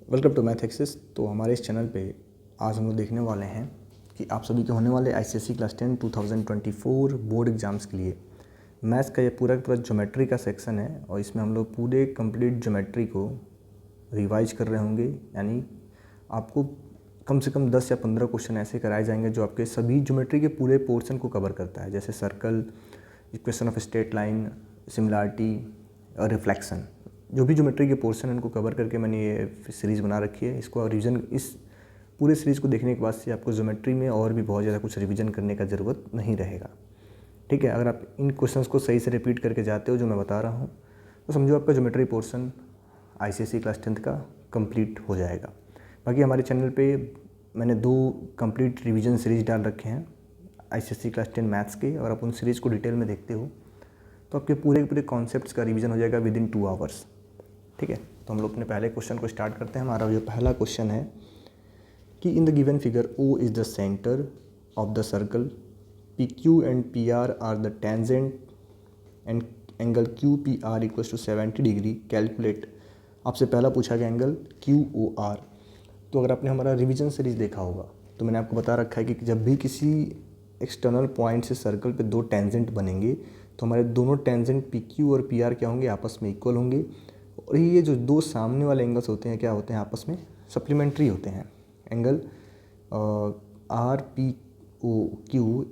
Welcome to math access. तो हमारे इस चैनल पे आज हम लोग देखने वाले हैं कि आप सभी के होने वाले आईसीएसई क्लास 10 2024 बोर्ड एग्जाम्स के लिए मैथ्स का ये पूरा का पूरा ज्योमेट्री का सेक्शन है और इसमें हम लोग पूरे कंप्लीट ज्योमेट्री को रिवाइज कर रहे होंगे। यानी आपको कम से कम 10 या 15 क्वेश्चन ऐसे कराए जाएंगे जो आपके सभी ज्योमेट्री के पूरे पोर्शन को कवर करता है, जैसे circle, equation of straight line, similarity और रिफ्लेक्शन। जो भी ज्योमेट्री के पोर्शन है उनको कवर करके मैंने ये सीरीज़ बना रखी है। इसको रिवीजन, इस पूरे सीरीज़ को देखने के बाद से आपको ज्योमेट्री में और भी बहुत ज़्यादा कुछ रिवीजन करने का ज़रूरत नहीं रहेगा। ठीक है, अगर आप इन क्वेश्चंस को सही से रिपीट करके जाते हो जो मैं बता रहा हूँ तो समझो आपका ज्योमेट्री पोर्शन आईसीएसई क्लास 10 का कंप्लीट हो जाएगा। बाकी हमारे चैनल पे मैंने 2 कंप्लीट रिवीजन सीरीज़ डाल रखे हैं आईसीएसई क्लास 10 मैथ्स के, और आप उन सीरीज़ को डिटेल में देखते हो तो आपके पूरे के पूरे कॉन्सेप्ट्स का रिवीजन हो जाएगा विद इन 2 आवर्स। ठीक है, तो हम लोग अपने पहले क्वेश्चन को स्टार्ट करते हैं। हमारा जो पहला क्वेश्चन है कि in the given figure O is the centre of the circle, P Q and P R the tangent and angle Q P R equals to 70 degree, calculate. आपसे पहला पूछा गया एंगल क्यू ओ आर। तो अगर आपने हमारा revision series देखा होगा तो मैंने आपको बता रखा है कि जब भी किसी एक्सटर्नल पॉइंट से सर्कल पे 2 टेंजेंट बनेंगे तो हमारे दोनों टेंजेंट पी क्यू और पी आर क्या होंगे, आपस में इक्वल होंगे। और ये जो 2 सामने वाले एंगल्स होते हैं क्या होते हैं, आपस में सप्लीमेंट्री होते हैं। Angle R P O Q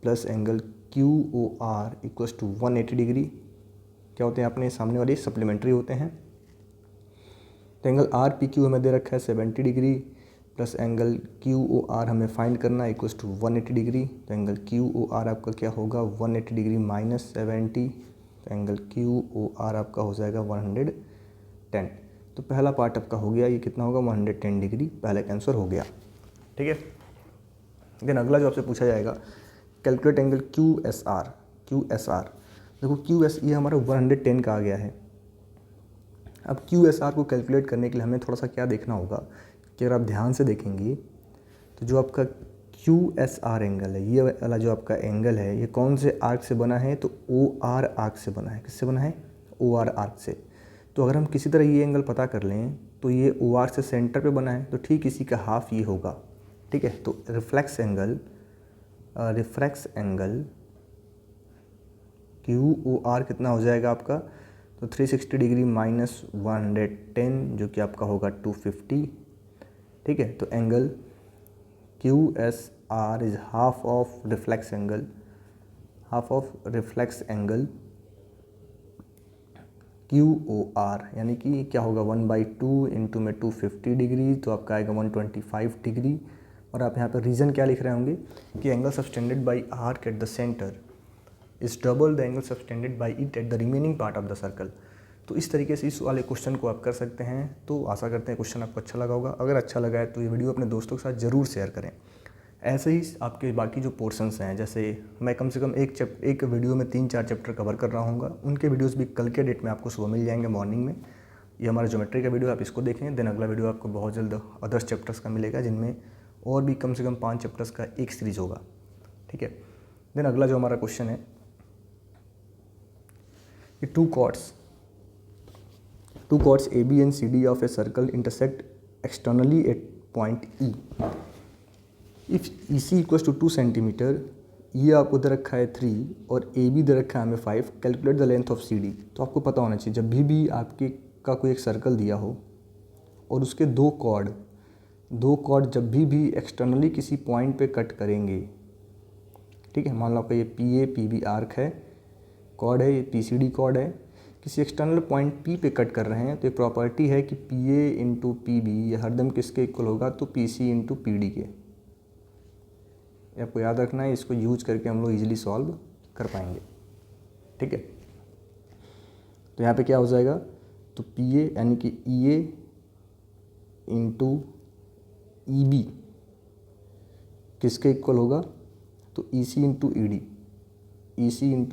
plus angle Q O R equals to 180 degree क्या होते हैं, अपने सामने वाले सप्लीमेंट्री होते हैं। तो एंगल आर पी क्यू हमें दे रखा है 70 degree plus angle Q O R हमें फाइंड करना है इक्वल्स टू 180 डिग्री। तो एंगल क्यू ओ आर आपका क्या होगा, 180 डिग्री माइनस 70। तो एंगल क्यू ओ आर आपका हो जाएगा 110। तो पहला पार्ट आपका हो गया, ये कितना होगा 110 डिग्री, पहला आंसर हो गया। ठीक है, देन अगला जो आपसे पूछा जाएगा calculate angle Q S are. Q S are देखो, क्यू एस ये हमारा 110 का आ गया है। अब क्यू एस आर को कैलकुलेट करने के लिए हमें थोड़ा सा क्या देखना होगा कि अगर आप ध्यान से देखेंगे तो जो आपका क्यू एस आर एंगल है, ये वाला जो आपका एंगल है, ये कौन से आर्क से बना है, तो ओ आर आर्क से बना है। किससे बना है, ओ आर आर्क से। तो अगर हम किसी तरह ये एंगल पता कर लें तो ये ओ आर से सेंटर पे बना है, तो ठीक इसी का हाफ ये होगा। ठीक है, तो reflex angle Q O R कितना हो जाएगा आपका, तो 360 डिग्री माइनस 110 जो कि आपका होगा 250। ठीक है, तो angle Q S R is half of reflex angle Q O R, यानी कि क्या होगा 1/2 इंटू में 250 डिग्री, तो आपका आएगा 125 डिग्री। और आप यहाँ पर रीज़न क्या लिख रहे होंगे कि angle subtended by arc at the centre is double the angle subtended by it at the remaining part of the circle. तो इस तरीके से इस वाले क्वेश्चन को आप कर सकते हैं। तो आशा करते हैं क्वेश्चन आपको अच्छा लगा होगा। अगर अच्छा लगा है तो ये वीडियो अपने दोस्तों के साथ ज़रूर शेयर करें। ऐसे ही आपके बाकी जो पोर्शंस हैं, जैसे मैं कम से कम एक वीडियो में 3-4 चैप्टर कवर कर रहा हूँगा, उनके वीडियोस भी कल के डेट में आपको सुबह मिल जाएंगे मॉर्निंग में। ये हमारा ज्योमेट्री का वीडियो, आप इसको देखें। देन अगला वीडियो आपको बहुत जल्द अदर्स चैप्टर्स का मिलेगा, जिनमें और भी कम से कम 5 चैप्टर्स का एक सीरीज होगा। ठीक है, देन अगला जो हमारा क्वेश्चन है कि to chords AB and CD of a circle intersect externally at point E. If EC equals to 2 centimetre, ये आपको दे रखा है 3 और AB दे रखा है हमें 5, calculate the length of CD। तो आपको पता होना चाहिए जब भी आपके का कोई एक सर्कल दिया हो और उसके दो कॉर्ड जब भी एक्सटर्नली किसी पॉइंट पे कट करेंगे। ठीक है, मान लो आपका ये PA PB आर्क है, कॉर्ड है, ये PCD कॉर्ड है, किसी एक्सटर्नल पॉइंट P पे कट कर रहे हैं, तो ये प्रॉपर्टी है कि PA इंटू PB ये हरदम किसके इक्वल होगा, तो PC इंटू PD के। ये आपको याद रखना है, इसको यूज करके हम लोग इजीली सॉल्व कर पाएंगे। ठीक है, तो यहाँ पे क्या हो जाएगा, तो PA यानी कि EA इंटू EB किसके इक्वल होगा, तो EC इंटू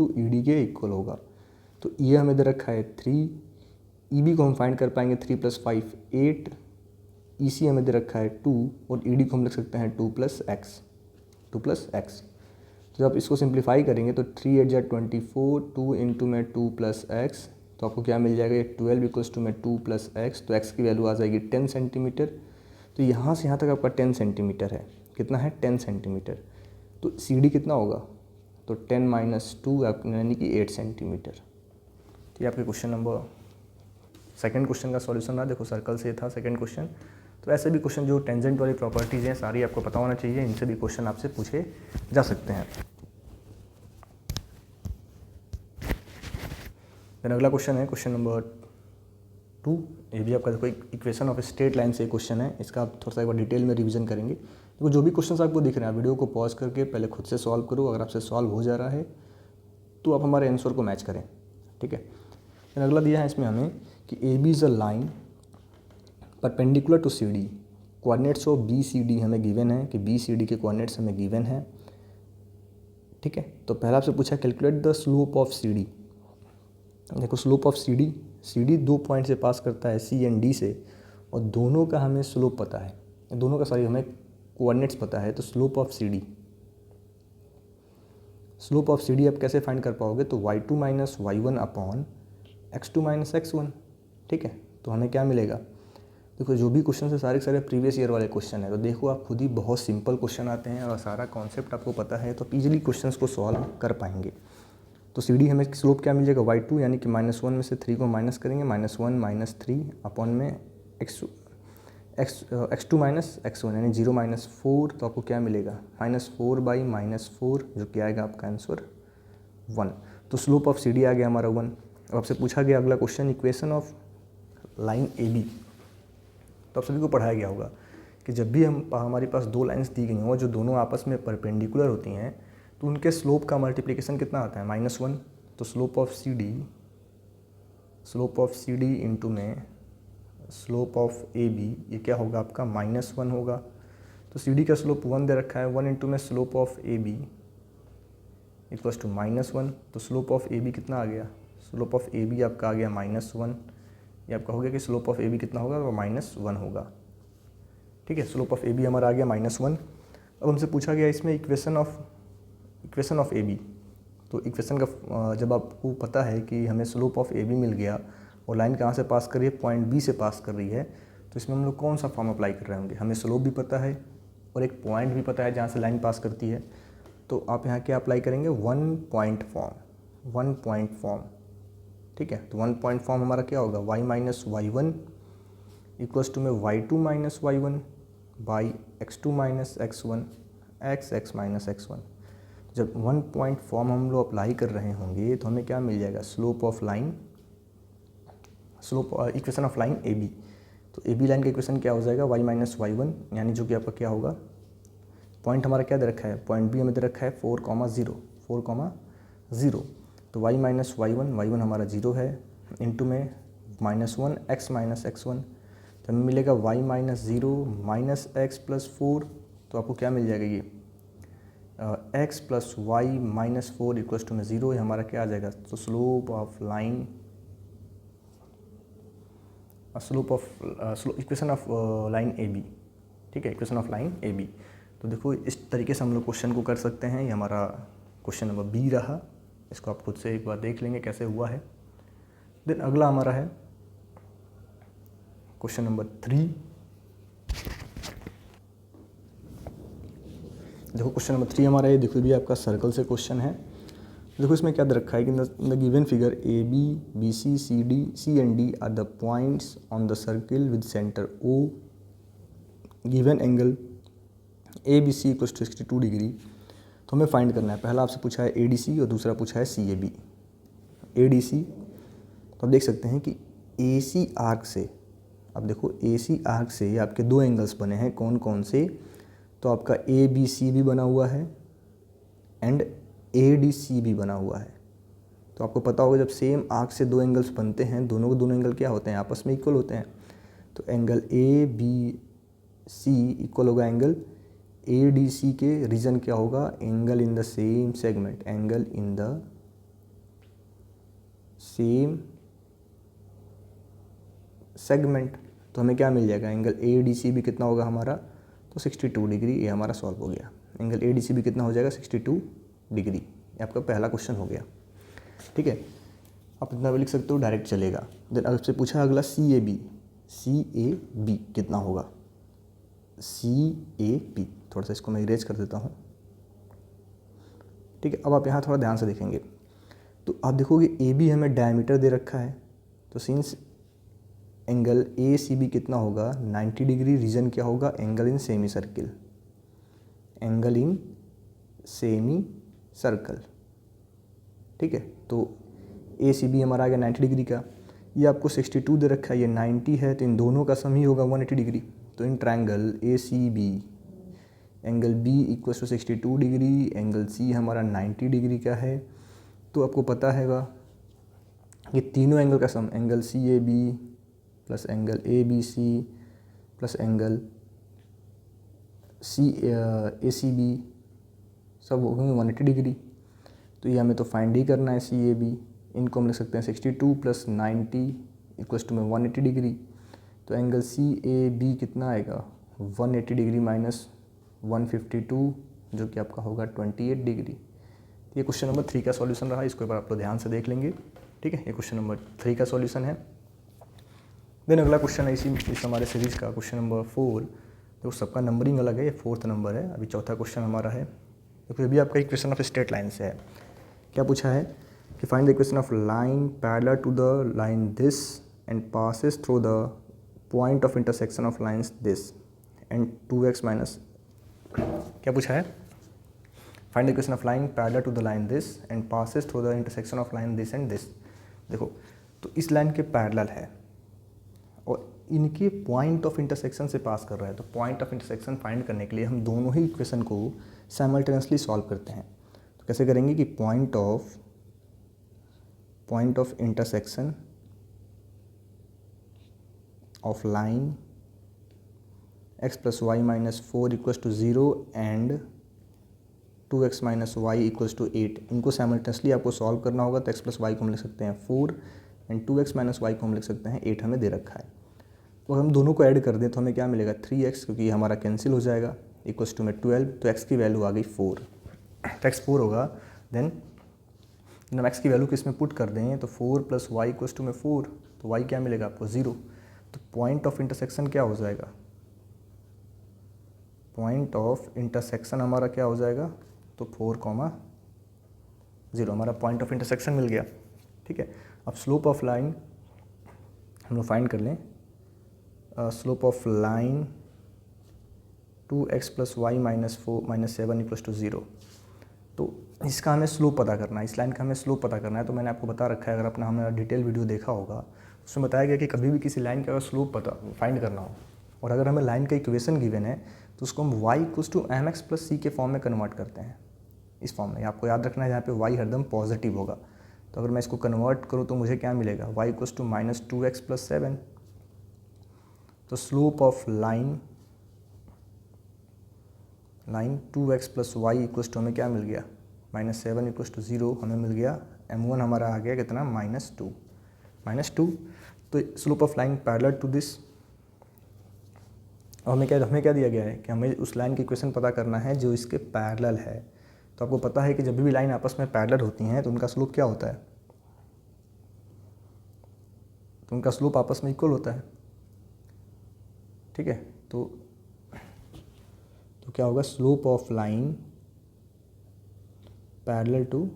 ED के इक्वल होगा। तो ये हमें दे रखा है 3, EB को हम फाइंड कर पाएंगे 3 + 5 8, EC हमें दे रखा है 2 और ED को हम लिख सकते हैं 2 + x। तो जब इसको सिंप्लीफाई करेंगे तो 3 × 8 = 24, 2 इंटू में 2 + x तो आपको क्या मिल जाएगा, ये 12 इक्वल्स टू में 2 + x, तो x की वैल्यू आ जाएगी 10 सेंटीमीटर। तो यहाँ से यहाँ तक आपका 10 सेंटीमीटर है, कितना है 10 सेंटीमीटर। तो CD कितना होगा, तो 10 - 2 यानी कि 8 सेंटीमीटर। तो ये आपके क्वेश्चन नंबर सेकंड क्वेश्चन का सॉल्यूशन रहा। देखो सर्कल से था सेकंड क्वेश्चन। तो ऐसे भी क्वेश्चन जो टेंजेंट वाली प्रॉपर्टीज़ हैं सारी आपको पता होना चाहिए, इनसे भी क्वेश्चन आपसे पूछे जा सकते हैं। देन अगला क्वेश्चन है क्वेश्चन नंबर 2। ये भी आपका कोई इक्वेशन ऑफ स्ट्रेट लाइन से क्वेश्चन है, इसका आप थोड़ा सा एक बार डिटेल में रिवीजन करेंगे। देखो जो भी क्वेश्चन आपको दिख रहे हैं वीडियो को पॉज करके पहले खुद से सॉल्व करो, अगर आपसे सॉल्व हो जा रहा है तो आप हमारे आंसर को मैच करें, ठीक है। देन अगला दिया है इसमें हमें कि AB is a line perpendicular to CD, coordinates of BCD हमें गिवन है कि BCD के कोऑर्डिनेट्स हमें गिवन है, ठीक है। तो पहला आपसे पूछा calculate the slope of CD। देखो स्लोप ऑफ CD 2 पॉइंट से पास करता है C एंड D से, और दोनों का हमें स्लोप पता है, दोनों का हमें कोऑर्डिनेट्स पता है। तो स्लोप ऑफ CD आप कैसे फाइंड कर पाओगे, तो y2 - y1 upon x2 - x1, ठीक है। तो हमें क्या मिलेगा, देखो जो भी क्वेश्चन है सारे के सारे प्रीवियस ईयर वाले क्वेश्चन है। तो देखो आप खुद ही बहुत सिंपल क्वेश्चन आते हैं और सारा कॉन्सेप्ट आपको पता है, तो ईजिली क्वेश्चंस को सॉल्व कर पाएंगे। तो CD हमें स्लोप क्या मिल जाएगा, y2 यानी कि -1 में से 3 को माइनस करेंगे, -1 - 3 अपॉन में x2 - x1 यानी 0 - 4, तो आपको क्या मिलेगा -4/-4, जो कि आएगा आपका आंसर 1। तो स्लोप ऑफ CD आ गया हमारा 1। अब आपसे पूछा गया अगला question equation of line AB। तो आप सभी को पढ़ाया गया होगा कि जब भी हमारे पास दो लाइंस दी गई हों जो दोनों आपस में परपेंडिकुलर होती हैं, तो उनके स्लोप का मल्टीप्लिकेशन कितना आता है, -1। तो स्लोप ऑफ CD इंटू में स्लोप ऑफ AB, ये क्या होगा आपका -1 होगा। तो CD का स्लोप 1 दे रखा है, 1 इंटू में slope of AB equals to -1। तो स्लोप ऑफ AB कितना आ गया, स्लोप ऑफ AB आपका आ गया -1। ये आपका हो गया कि स्लोप ऑफ AB कितना होगा, वो -1 होगा, ठीक है। स्लोप ऑफ AB हमारा आ गया -1। अब हमसे पूछा गया इसमें इक्वेशन ऑफ AB। तो इक्वेशन का जब आपको पता है कि हमें स्लोप ऑफ AB मिल गया और लाइन कहाँ से पास कर रही है, पॉइंट B से पास कर रही है, तो इसमें हम लोग कौन सा फॉर्म अप्लाई कर रहे होंगे, हमें स्लोप भी पता है और एक पॉइंट भी पता है जहाँ से लाइन पास करती है। तो आप यहाँ क्या अप्लाई करेंगे, 1 पॉइंट फॉर्म, ठीक है। तो 1 पॉइंट फॉर्म हमारा क्या होगा, y - y1 इक्वल्स टू में y2 - y1 by x2 - x1 x - x1। जब 1 पॉइंट फॉर्म हम लोग अप्लाई कर रहे होंगे तो हमें क्या मिल जाएगा, इक्वेशन ऑफ लाइन AB। तो AB लाइन का इक्वेशन क्या हो जाएगा, y - y1 यानी जो कि आपका क्या होगा, पॉइंट हमारा क्या दे रखा है, पॉइंट B हमें दे रखा है 4,0। तो y - y1 हमारा 0 है, इंटू में -1 x - x1, तो हमें मिलेगा y - 0 - x + 4। तो आपको क्या मिल जाएगा, ये x + y - 4 इक्वल्स टू में 0, ये हमारा क्या आ जाएगा, तो इक्वेशन ऑफ लाइन AB, ठीक है, इक्वेशन ऑफ लाइन AB। तो देखो इस तरीके से हम लोग क्वेश्चन को कर सकते हैं। ये हमारा क्वेश्चन नंबर B रहा, इसको आप खुद से एक बार देख लेंगे कैसे हुआ है। देन अगला हमारा है क्वेश्चन नंबर 3। देखो क्वेश्चन नंबर 3 हमारा ये देखो भी आपका सर्कल से क्वेश्चन है। देखो इसमें क्या दे रखा है कि the given figure AB, BC, C and D are the points on the circle with centre O, given angle ABC equals to 62 degree. तो हमें फाइंड करना है, पहला आपसे पूछा है ADC और दूसरा पूछा है CAB। ADC तो आप देख सकते हैं कि AC आर्क से, अब देखो AC आर्क से आपके दो एंगल्स बने हैं, कौन कौन से, तो आपका ABC भी बना हुआ है एंड ADC भी बना हुआ है। तो आपको पता होगा जब सेम आर्क से दो एंगल्स बनते हैं, दोनों के दोनों एंगल क्या होते हैं, आपस में इक्वल होते हैं। तो एंगल ABC इक्वल होगा एंगल ADC के, रीजन क्या होगा, angle in the same segment, angle in the same segment. तो हमें क्या मिल जाएगा, एंगल ADC भी कितना होगा हमारा, तो 62 डिग्री। ये हमारा सॉल्व हो गया, एंगल ADC भी कितना हो जाएगा, 62 डिग्री। ये आपका पहला क्वेश्चन हो गया, ठीक है। आप इतना भी लिख सकते हो, डायरेक्ट चलेगा। देन आपसे पूछा अगला CAB, CAB कितना होगा, CAB, थोड़ा सा इसको मैं इरेज कर देता हूँ, ठीक है। अब आप यहाँ थोड़ा ध्यान से देखेंगे तो आप देखोगे AB हमें डायमीटर दे रखा है, तो सिंस एंगल ACB कितना होगा 90 डिग्री, रीजन क्या होगा, angle in semi circle, angle in semi circle, ठीक है। तो ACB हमारा आ गया 90 डिग्री का, ये आपको 62 दे रखा है, ये 90 है, तो इन दोनों का सम ही होगा 180 डिग्री। तो in triangle ACB angle B equals to 62 degree, angle C हमारा 90 डिग्री का है। तो आपको पता हैगा कि तीनों एंगल का sum, angle CAB plus angle ABC plus angle ACB सब हो गए 180 डिग्री। तो ये हमें तो फाइंड ही करना है CAB, इनको हम लिख सकते हैं 62 प्लस 90 इक्वल्स टू में 180 डिग्री। तो एंगल CAB कितना आएगा 180 डिग्री माइनस 152 जो कि आपका होगा 28 डिग्री। ये क्वेश्चन नंबर 3 का सॉल्यूशन रहा, इसको एक बार आप लोग ध्यान से देख लेंगे, ठीक है। ये क्वेश्चन नंबर 3 का सॉल्यूशन है। देन अगला क्वेश्चन है इस हमारे सीरीज का क्वेश्चन नंबर 4, जो सबका नंबरिंग अलग है, ये 4th नंबर है। अभी चौथा क्वेश्चन हमारा है, क्योंकि अभी आपका इक्वेशन ऑफ स्ट्रेट लाइन से है। क्या पूछा है कि find the equation of line parallel to the line this and passes through the point of intersection of lines this and 2x minus, क्या पूछा है, find the equation of line parallel to the line this and passes through the intersection of line this and this. देखो तो इस line के parallel है और इनके पॉइंट ऑफ इंटरसेक्शन से पास कर रहा है। तो पॉइंट ऑफ इंटरसेक्शन फाइंड करने के लिए हम दोनों ही इक्वेशन को साइमल्टेनियसली सॉल्व करते हैं। तो कैसे करेंगे कि point of intersection of line x plus Y minus 4 equals to 0 and 2x minus Y equals to 8, इनको साइमल्टेनियसली आपको सॉल्व करना होगा। तो x प्लस वाई को हम लिख सकते हैं 4 एंड 2x माइनस वाई को हम लिख सकते हैं 8, हमें दे रखा है। तो हम दोनों को ऐड कर दें तो हमें क्या मिलेगा 3x, क्योंकि ये हमारा कैंसिल हो जाएगा, इक्वल्स टू में 12, तो x की वैल्यू आ गई 4, तो x 4 होगा। देन जब x की वैल्यू को इसमें पुट कर दें तो 4 प्लस वाई इक्वल्स टू में 4, तो y क्या मिलेगा आपको 0। तो पॉइंट ऑफ इंटरसेक्शन क्या हो जाएगा, पॉइंट ऑफ इंटरसेक्शन हमारा क्या हो जाएगा, तो 4,0 हमारा पॉइंट ऑफ इंटरसेक्शन मिल गया, ठीक है। अब स्लोप ऑफ लाइन हम लोग फाइंड कर लें, slope of line 2x plus Y minus 7 equals to 0। तो इसका हमें स्लोप पता करना है, इस लाइन का हमें स्लोप पता करना है। तो मैंने आपको बता रखा है, अगर अपना हमने डिटेल वीडियो देखा होगा उसमें बताया गया कि कभी भी किसी लाइन का अगर स्लोप फाइंड करना हो और अगर हमें लाइन का इक्वेशन गिवन है तो उसको हम y equals to mx plus c के फॉर्म में कन्वर्ट करते हैं, इस फॉर्म में। आपको याद रखना है जहाँ पे y हरदम पॉजिटिव होगा। तो अगर मैं इसको कन्वर्ट करूँ तो मुझे क्या मिलेगा, y equals to minus 2x plus 7। तो slope of line 2x plus Y equals to हमें क्या मिल गया, माइनस 7 इक्वल्स टू 0, हमें मिल गया m1 हमारा आ गया कितना, -2। तो slope of line parallel to this, और हमें क्या दिया गया है कि हमें उस लाइन की इक्वेशन पता करना है जो इसके पैरेलल है। तो आपको पता है कि जब भी लाइन आपस में पैरेलल होती हैं तो उनका स्लोप क्या होता है, तो उनका स्लोप आपस में इक्वल होता है, ठीक है। तो क्या होगा, slope of line parallel to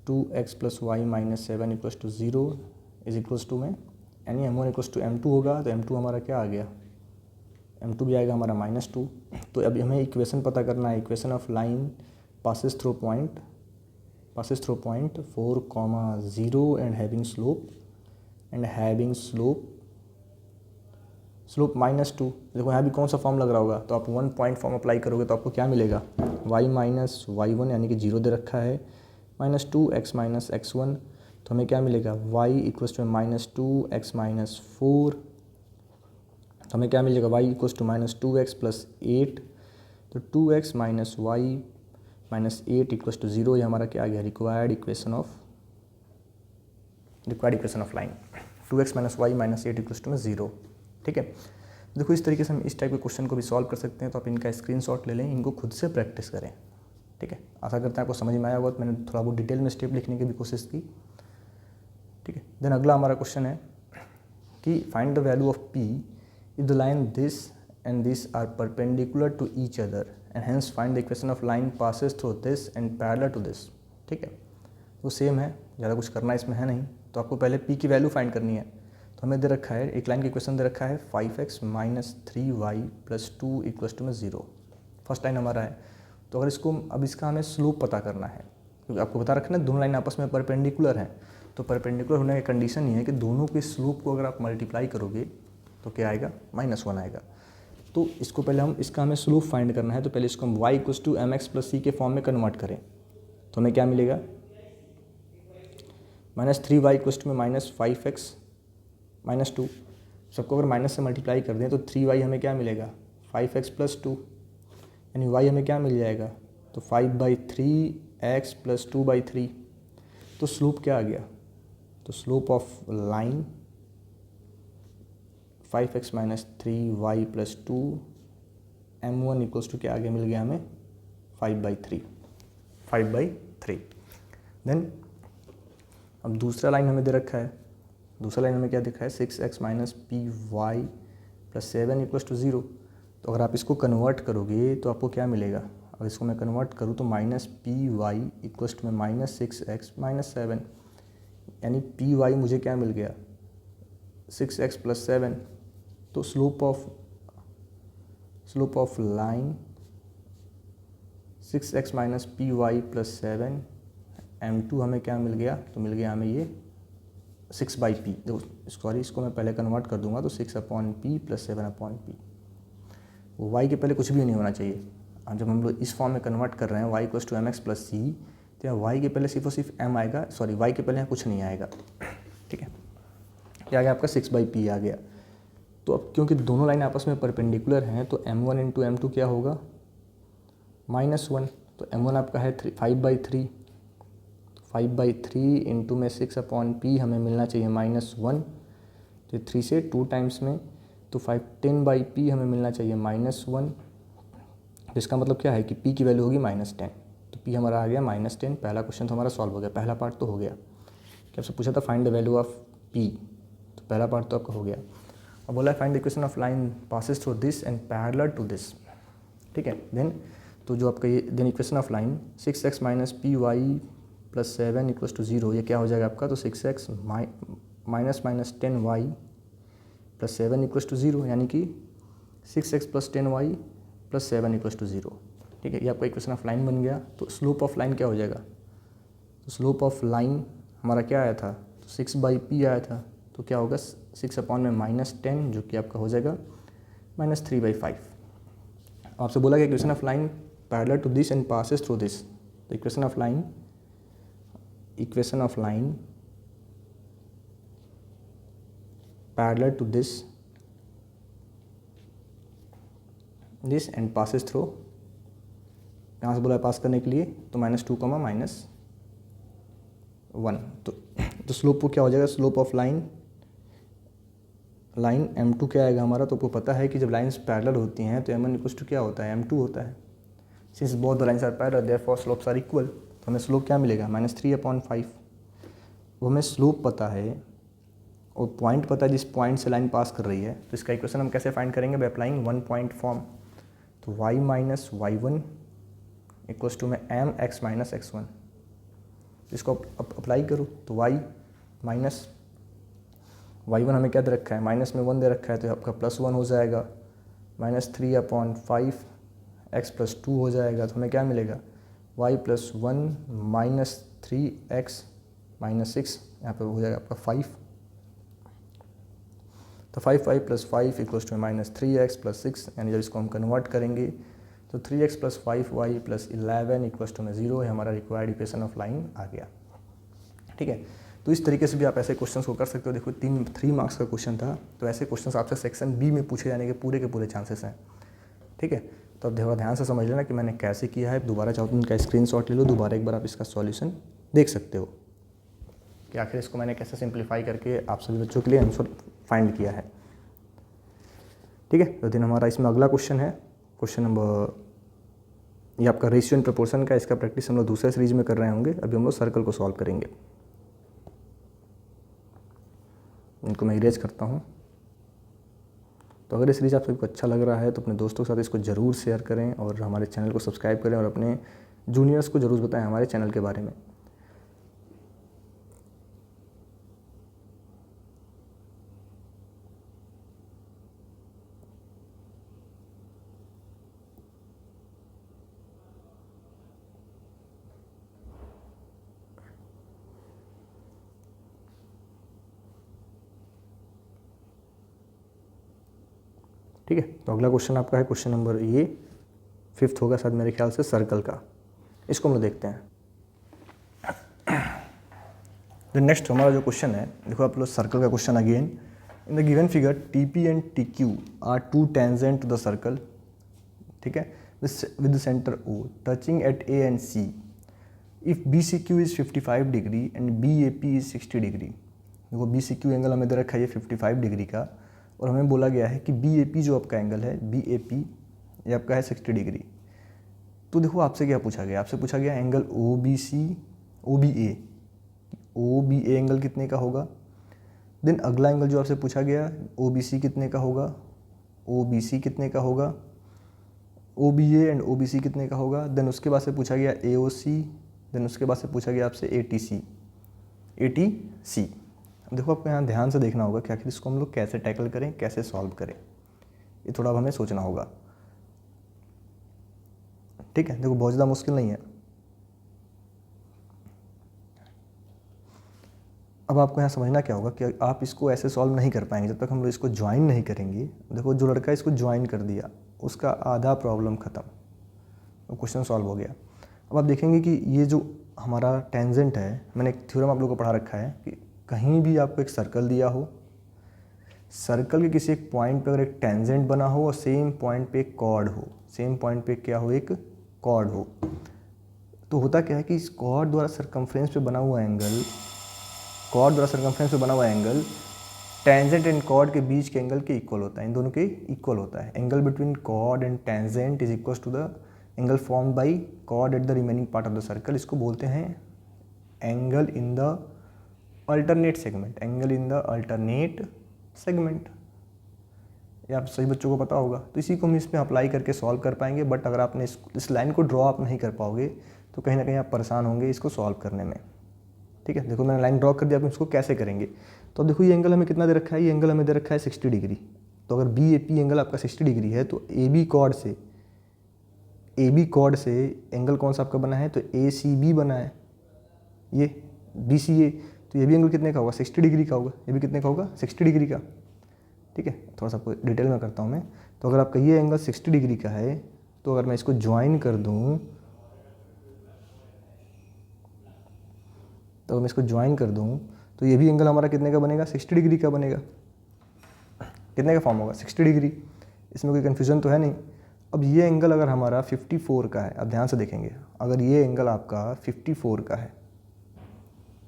2x plus Y minus 7 equals to 0 is equals to में, यानी m1 इक्वल्स टू m2 होगा। तो m2 हमारा क्या आ गया, m2 भी आएगा हमारा -2। तो अभी हमें इक्वेशन पता करना है, equation of line passes through point 4,0 and having slope -2। देखो यहाँ भी कौन सा फॉर्म लग रहा होगा, तो आप 1 पॉइंट फॉर्म अप्लाई करोगे तो आपको क्या मिलेगा, y माइनस y1 यानी कि 0 दे रखा है, -2x माइनस x1। तो हमें क्या मिलेगा, y equals to -2x minus 4। तो हमें क्या मिलेगा, y equals to -2x plus 8। तो 2x minus y minus 8 equals to 0, ये हमारा क्या आ गया, required equation of line 2x minus y minus 8 equals to में 0, ठीक है। देखो इस तरीके से हम इस टाइप के क्वेश्चन को भी सॉल्व कर सकते हैं। तो आप इनका स्क्रीनशॉट ले लें, इनको खुद से प्रैक्टिस करें। ठीक है, आशा करते हैं आपको समझ में आया होगा। तो मैंने थोड़ा बहुत डिटेल में स्टेप लिखने की भी कोशिश की। ठीक है, देन अगला हमारा क्वेश्चन है कि find the value of p if the line this and this are perpendicular to each other and hence find the equation of line passes through this and parallel to this. ठीक है, वो same है, ज़्यादा कुछ करना इसमें है नहीं। तो आपको पहले पी की वैल्यू फाइंड करनी है। तो हमें दे रखा है, एक लाइन की इक्वेशन दे रखा है 5x minus 3y plus 2 equals to में 0। फर्स्ट लाइन हमारा है। तो अगर इसको अब इसका हमें स्लोप पता करना है, क्योंकि आपको बता रखना है दोनों लाइन आपस में परपेंडिकुलर हैं। तो परपेंडिकुलर होने का कंडीशन ये है कि दोनों के स्लोप को अगर आप मल्टीप्लाई करोगे तो क्या आएगा, -1 आएगा। तो इसको पहले इसका हमें स्लोप फाइंड करना है। तो पहले इसको हम y equals to mx plus c के फॉर्म में कन्वर्ट करें तो हमें क्या मिलेगा, -3y इक्वल्स टू में -5x माइनस 2। सबको अगर माइनस से मल्टीप्लाई कर दें तो 3y हमें क्या मिलेगा, 5x प्लस 2, यानी y हमें क्या मिल जाएगा, तो 5/3x प्लस 2/3। तो स्लोप क्या आ गया, तो slope of line 5x minus 3y plus 2 m1 equals to क्या आगे मिल गया हमें 5/3। देन अब दूसरा लाइन हमें दे रखा है, दूसरा लाइन हमें क्या दिखा है 6x minus py plus 7 equals to 0। तो अगर आप इसको कन्वर्ट करोगे तो आपको क्या मिलेगा, अगर इसको मैं कन्वर्ट करूँ तो -py इक्वल्स टू में -6x माइनस 7, यानी py मुझे क्या मिल गया 6x प्लस 7। तो slope of line 6x minus py plus 7 m2 हमें क्या मिल गया, तो मिल गया हमें ये 6/p। देखो सॉरी, इसको मैं पहले कन्वर्ट कर दूंगा तो 6/p प्लस 7/p। y के पहले कुछ भी नहीं होना चाहिए। अब जब हम लोग इस फॉर्म में कन्वर्ट कर रहे हैं y equals to mx plus c, तो यहाँ y के पहले सिर्फ और सिर्फ m आएगा, सॉरी y के पहले यहाँ कुछ नहीं आएगा। ठीक है, क्या आ गया आपका 6/p आ गया। तो अब क्योंकि दोनों लाइन आपस में परपेंडिकुलर हैं तो m1 इंटू m2 क्या होगा, -1। तो m1 आपका है 5/3, 5/3 इंटू में 6/p हमें मिलना चाहिए -1। तो 3 से 2 टाइम्स में तो 10/p हमें मिलना चाहिए -1। इसका मतलब क्या है कि p की वैल्यू होगी -10। तो p हमारा आ गया -10। पहला क्वेश्चन तो हमारा सॉल्व हो गया, पहला पार्ट तो हो गया। क्या आपसे पूछा था find the value of p, तो पहला पार्ट तो आपका हो गया। अब बोला है find the equation of line passes through this and parallel to this. ठीक है, देन तो जो आपका ये then equation of line 6x minus py plus 7 equals to 0, ये क्या हो जाएगा आपका, तो 6x minus 10y plus 7 equals to 0, यानी कि 6x plus 10y plus 7 equals to 0। ठीक है, ये आपका इक्वेशन ऑफ लाइन बन गया। तो स्लोप ऑफ लाइन क्या हो जाएगा, तो स्लोप ऑफ लाइन हमारा क्या आया था, तो 6/p आया था। तो क्या होगा 6/10 जो कि आपका हो जाएगा -3/5। आपसे बोला कि equation of line parallel to this and passes through this. तो equation of line parallel to this and passes through, यहाँ से बोला है पास करने के लिए तो -2 -1। तो स्लोप को क्या हो जाएगा, स्लोप ऑफ लाइन m2 क्या आएगा हमारा, तो आपको पता है कि जब लाइन्स पैरेलल होती हैं तो m1 इक्वल्स टू क्या होता है, m2 होता है। Since both the lines are parallel therefore slopes are equal. तो हमें स्लोप क्या मिलेगा, -3/5। वो हमें स्लोप पता है और पॉइंट पता है जिस पॉइंट से लाइन पास कर रही है। तो इसका इक्वेशन हम कैसे फाइंड करेंगे, by applying one point form. तो y minus y1 equals to में mx माइनस x1। इसको अप्लाई करो तो y1 हमें क्या दे रखा है, माइनस में 1 दे रखा है तो आपका +1 हो जाएगा, -3/5 x प्लस 2 हो जाएगा। तो हमें क्या मिलेगा, y plus 1 minus 3x minus 6, यहाँ पर हो जाएगा आपका 5। तो 5 plus 5 equals to -3x plus 6, यानी जब इसको हम कन्वर्ट करेंगे तो 3x plus 5y plus 11 equals to में 0 है, हमारा रिक्वायर्ड इक्वेशन ऑफ लाइन आ गया। ठीक है, तो इस तरीके से भी आप ऐसे क्वेश्चंस को कर सकते हो। देखो 3 मार्क्स का क्वेश्चन था, तो ऐसे क्वेश्चंस आपसे सेक्शन बी में पूछे जाने के पूरे चांसेस हैं। ठीक है, तो अब ध्यान से समझ लेना कि मैंने कैसे किया है। दोबारा चाहो तो इनका स्क्रीनशॉट ले लो, दोबारा एक बार आप इसका सॉल्यूशन देख सकते हो कि आखिर इसको मैंने कैसे सिंप्लीफाई करके आप सभी बच्चों के लिए आंसर फाइंड किया है। ठीक है, तो दिन हमारा इसमें अगला क्वेश्चन है, क्वेश्चन नंबर ये आपका रेशियो एंड प्रोपोर्शन का, इसका प्रैक्टिस हम लोग दूसरे सीरीज में कर रहे होंगे। अभी हम लोग सर्कल को सॉल्व करेंगे। इनको मैं इरेज करता हूँ। तो अगर ये सीरीज आप सभी को अच्छा लग रहा है तो अपने दोस्तों के साथ इसको ज़रूर शेयर करें और हमारे चैनल को सब्सक्राइब करें और अपने जूनियर्स को ज़रूर बताएं हमारे चैनल के बारे में। ठीक है, तो अगला क्वेश्चन आपका है क्वेश्चन नंबर ये 5th होगा शायद मेरे ख्याल से, सर्कल का। इसको हम लोग देखते हैं। तो नेक्स्ट हमारा जो क्वेश्चन है, देखो आप लोग सर्कल का question again. In the given figure T P and T Q are two tangent to the circle, ठीक है, with the centre O touching at A and C. If B C Q is 55 degree and B A P is 60 degree. देखो B C Q angle हमें दे रखा है ये 55 degree का, और हमें बोला गया है कि बी ए पी जो आपका एंगल है, बी ए पी ये आपका है 60 डिग्री। तो देखो आपसे क्या पूछा गया, आपसे पूछा गया angle O B C, O B A, O B A angle कितने का होगा। देन अगला एंगल जो आपसे पूछा गया ओ बी सी कितने का होगा, ओ बी सी कितने का होगा, O B A and O B C कितने का होगा। देन उसके बाद से पूछा गया ए ओ सी, देन उसके बाद से पूछा गया आपसे A T C, A T C. अब देखो आपको यहाँ ध्यान से देखना होगा कि आखिर इसको हम लोग कैसे टैकल करें, कैसे सॉल्व करें, ये थोड़ा हमें सोचना होगा। ठीक है, देखो बहुत ज़्यादा मुश्किल नहीं है। अब आपको यहाँ समझना क्या होगा कि आप इसको ऐसे सॉल्व नहीं कर पाएंगे जब तक हम लोग इसको ज्वाइन नहीं करेंगे। देखो जो लड़का इसको ज्वाइन कर दिया उसका आधा प्रॉब्लम ख़त्म, तो क्वेश्चन सॉल्व हो गया। अब आप देखेंगे कि ये जो हमारा टेंजेंट है, मैंने एक थ्योरम आप लोगों को पढ़ा रखा है कि कहीं भी आपको एक सर्कल दिया हो, सर्कल के किसी एक पॉइंट पर अगर एक टेंजेंट बना हो और सेम पॉइंट पे एक कॉर्ड हो, सेम पॉइंट पे क्या हो, एक कॉर्ड हो, तो होता क्या है कि इस कॉर्ड द्वारा सरकमफ्रेंस पे बना हुआ एंगल, कॉर्ड द्वारा सरकमफ्रेंस पे बना हुआ एंगल टेंजेंट एंड कॉर्ड के बीच के एंगल के इक्वल होता है, इन दोनों के इक्वल होता है। Angle between chord and tangent is equal to the angle formed by chord at the remaining part of the circle. इसको बोलते हैं angle in the alternate segment, angle in the alternate segment. ये आप सभी बच्चों को पता होगा। तो इसी को हम इसमें अप्लाई करके सॉल्व कर पाएंगे, बट अगर आपने इस लाइन को ड्रॉ आप नहीं कर पाओगे तो कहीं ना कहीं आप परेशान होंगे इसको सॉल्व करने में। ठीक है, देखो मैंने लाइन ड्रॉ कर दिया, आप इसको कैसे करेंगे। तो देखो ये एंगल हमें कितना दे रखा है, ये एंगल हमें दे रखा है 60 डिग्री। तो अगर बी ए पी एंगल आपका 60 डिग्री है तो ए बी कॉर्ड से एंगल कौन सा आपका बना है, तो ए सी बी बना है, ये बी सी ए। तो ये भी एंगल कितने का होगा, 60 डिग्री का होगा, ये भी कितने का होगा, 60 डिग्री का। ठीक है, थोड़ा सा आपको डिटेल में करता हूँ मैं। तो अगर आपका ये एंगल 60 डिग्री का है तो अगर मैं इसको ज्वाइन कर दूँ, तो मैं इसको ज्वाइन कर दूँ तो ये भी एंगल हमारा कितने का बनेगा, 60 डिग्री का बनेगा। कितने का फॉर्म होगा, 60 डिग्री। इसमें कोई कन्फ्यूज़न तो है नहीं। अब ये एंगल अगर हमारा 54 का है, अब ध्यान से देखेंगे, अगर ये एंगल आपका 54 का है,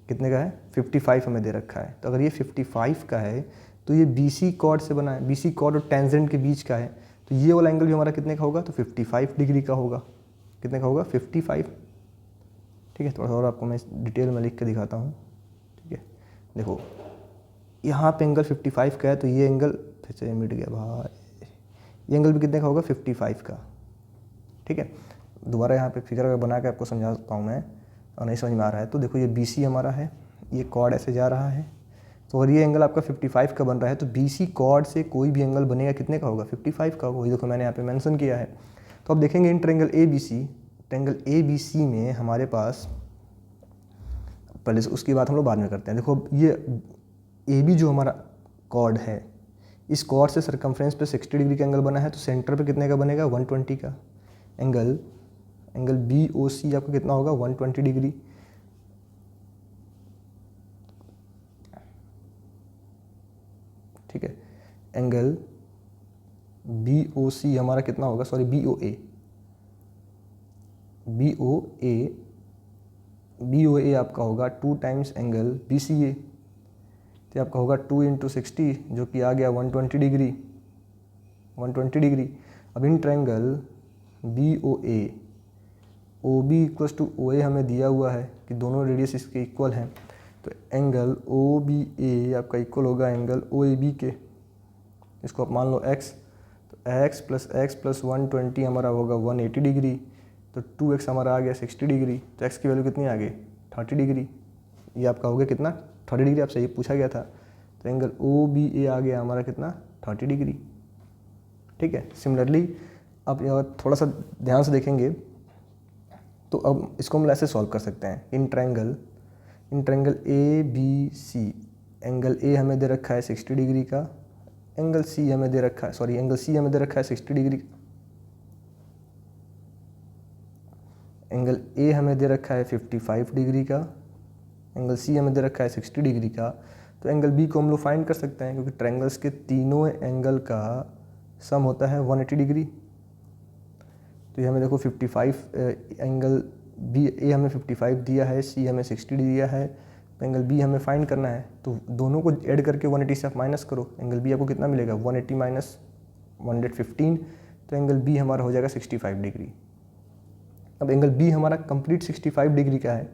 कितने का है, 55 हमें दे रखा है। तो अगर ये 55 का है तो ये बी सी कॉर्ड से बना है, बी सी कॉर्ड और टेंजेंट के बीच का है, तो ये वाला एंगल भी हमारा कितने का होगा, तो 55 डिग्री का होगा। कितने का होगा, 55। ठीक है, थोड़ा और आपको मैं डिटेल में लिख के दिखाता हूँ। ठीक है, देखो यहाँ पे एंगल 55 का है, तो ये एंगल फिर से मिट गया भाई, ये एंगल भी कितने का होगा, 55 का। ठीक है, दोबारा यहाँ पे फिगर बना के आपको समझाता हूँ मैं, और नहीं समझ में आ रहा है तो देखो ये बी सी हमारा है, ये कॉर्ड ऐसे जा रहा है। तो अगर ये एंगल आपका 55 का बन रहा है तो बी सी कॉर्ड से कोई भी एंगल बनेगा कितने का होगा, 55 का होगा। वही देखो मैंने यहाँ पे मेंशन किया है। तो अब देखेंगे in triangle A B C, triangle A B C में हमारे पास, पहले उसकी बात हम लोग बाद में करते हैं। देखो ये ए बी जो हमारा कॉर्ड है, इस कॉर्ड से सरकमफ्रेंस पे 60 डिग्री का एंगल बना है, तो सेंटर पे कितने का बनेगा, 120 का एंगल। एंगल बी ओ सी आपका कितना होगा, 120 डिग्री। ठीक है, एंगल बी ओ सी हमारा कितना होगा, सॉरी बी ओ ए, बी ओ ए आपका होगा 2 टाइम्स एंगल बी सी ए। तो आपका होगा 2 × 60 जो कि आ गया 120 डिग्री, 120 डिग्री। अब in triangle B O A O B equals to O A हमें दिया हुआ है कि दोनों रेडियस इसके इक्वल हैं, तो एंगल ओ बी ए आपका इक्वल होगा एंगल ओ ए बी के। इसको आप मान लो x, तो x प्लस 120 हमारा होगा 180 डिग्री, तो 2x हमारा आ गया 60 डिग्री, तो x की वैल्यू कितनी आ गई 30 डिग्री। ये आपका हो गया कितना 30 डिग्री, आपसे ये पूछा गया था, तो एंगल ओ बी ए आ गया हमारा कितना 30 डिग्री। ठीक है, सिमिलरली आप यहाँ थोड़ा सा ध्यान से देखेंगे तो अब इसको हम ऐसे सॉल्व कर सकते हैं। In triangle A B C, angle A हमें दे रखा है 60 डिग्री का, एंगल सी हमें दे रखा है, सॉरी एंगल सी हमें दे रखा है 60 डिग्री, एंगल ए हमें दे रखा है 55 डिग्री का, एंगल सी हमें दे रखा है 60 डिग्री का। तो एंगल बी को हम लोग फाइंड कर सकते हैं क्योंकि ट्रायंगल्स के तीनों एंगल का सम होता है 180 डिग्री। तो ये हमें देखो 55 एंगल बी ए हमें 55 दिया है, सी हमें 60 दिया है, तो एंगल बी हमें फाइंड करना है, तो दोनों को ऐड करके 180 से आप माइनस करो, एंगल बी आपको कितना मिलेगा 180 माइनस 115, तो एंगल बी हमारा हो जाएगा 65 डिग्री। अब एंगल बी हमारा कंप्लीट 65 डिग्री का है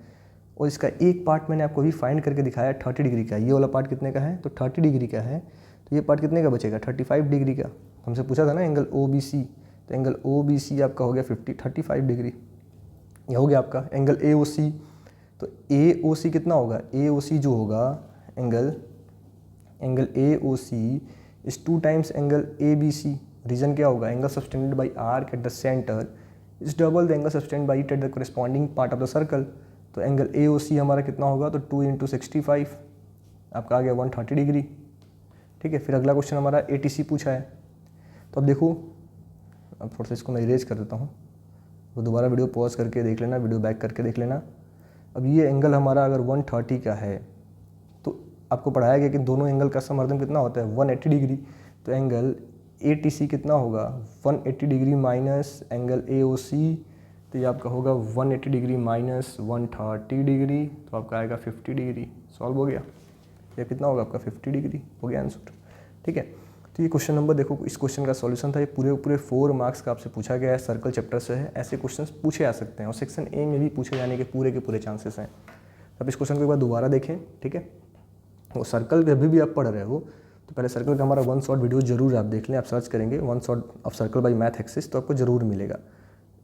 और इसका एक पार्ट मैंने आपको भी फाइंड करके दिखाया 30 डिग्री का। ये वाला पार्ट कितने का है, तो 30 डिग्री का है, तो ये पार्ट कितने का बचेगा 35 डिग्री का। हमसे पूछा था ना एंगल ओ बी सी, तो एंगल ओ बी सी आपका हो गया 35 डिग्री। यह हो गया आपका एंगल ए ओ सी, तो ए ओ सी कितना होगा, ए ओ सी जो होगा angle A O C is 2 times angle A B C. Reason क्या होगा, angle subtended by arc at the centre is double the angle subtended by it at the corresponding part of the circle. तो angle A O C हमारा कितना होगा, तो 2 × 65 आपका आ गया 130 degree. ठीक है, फिर अगला क्वेश्चन हमारा ए टी सी पूछा है। तो अब देखो, अब थोड़ा सा इसको मैं इरेज कर देता हूँ, वो दोबारा वीडियो पॉज करके देख लेना, वीडियो बैक करके देख लेना। अब ये एंगल हमारा अगर 130 का है तो आपको पढ़ाया गया कि दोनों एंगल का समर्धन कितना होता है 180 डिग्री। तो एंगल ए टी सी कितना होगा 180 degree minus angle A O सी, तो ये आपका होगा 180 डिग्री माइनस 130 डिग्री, तो आपका आएगा 50 डिग्री। सॉल्व हो गया, ये कितना होगा आपका 50 डिग्री हो गया आंसर। ठीक है, तो ये क्वेश्चन नंबर देखो, इस क्वेश्चन का सॉल्यूशन था, ये पूरे 4 मार्क्स का आपसे पूछा गया है, सर्कल चैप्टर से है। ऐसे क्वेश्चंस पूछे जा सकते हैं और सेक्शन ए में भी पूछे जाने के पूरे चांसेस हैं। अब इस क्वेश्चन को एक बार दोबारा देखें। ठीक है, वो सर्कल जब भी आप पढ़ रहे हो तो पहले सर्कल का हमारा 1 शॉट वीडियो जरूर आप देख लें। आप सर्च करेंगे 1 shot of circle by math axis तो आपको जरूर मिलेगा,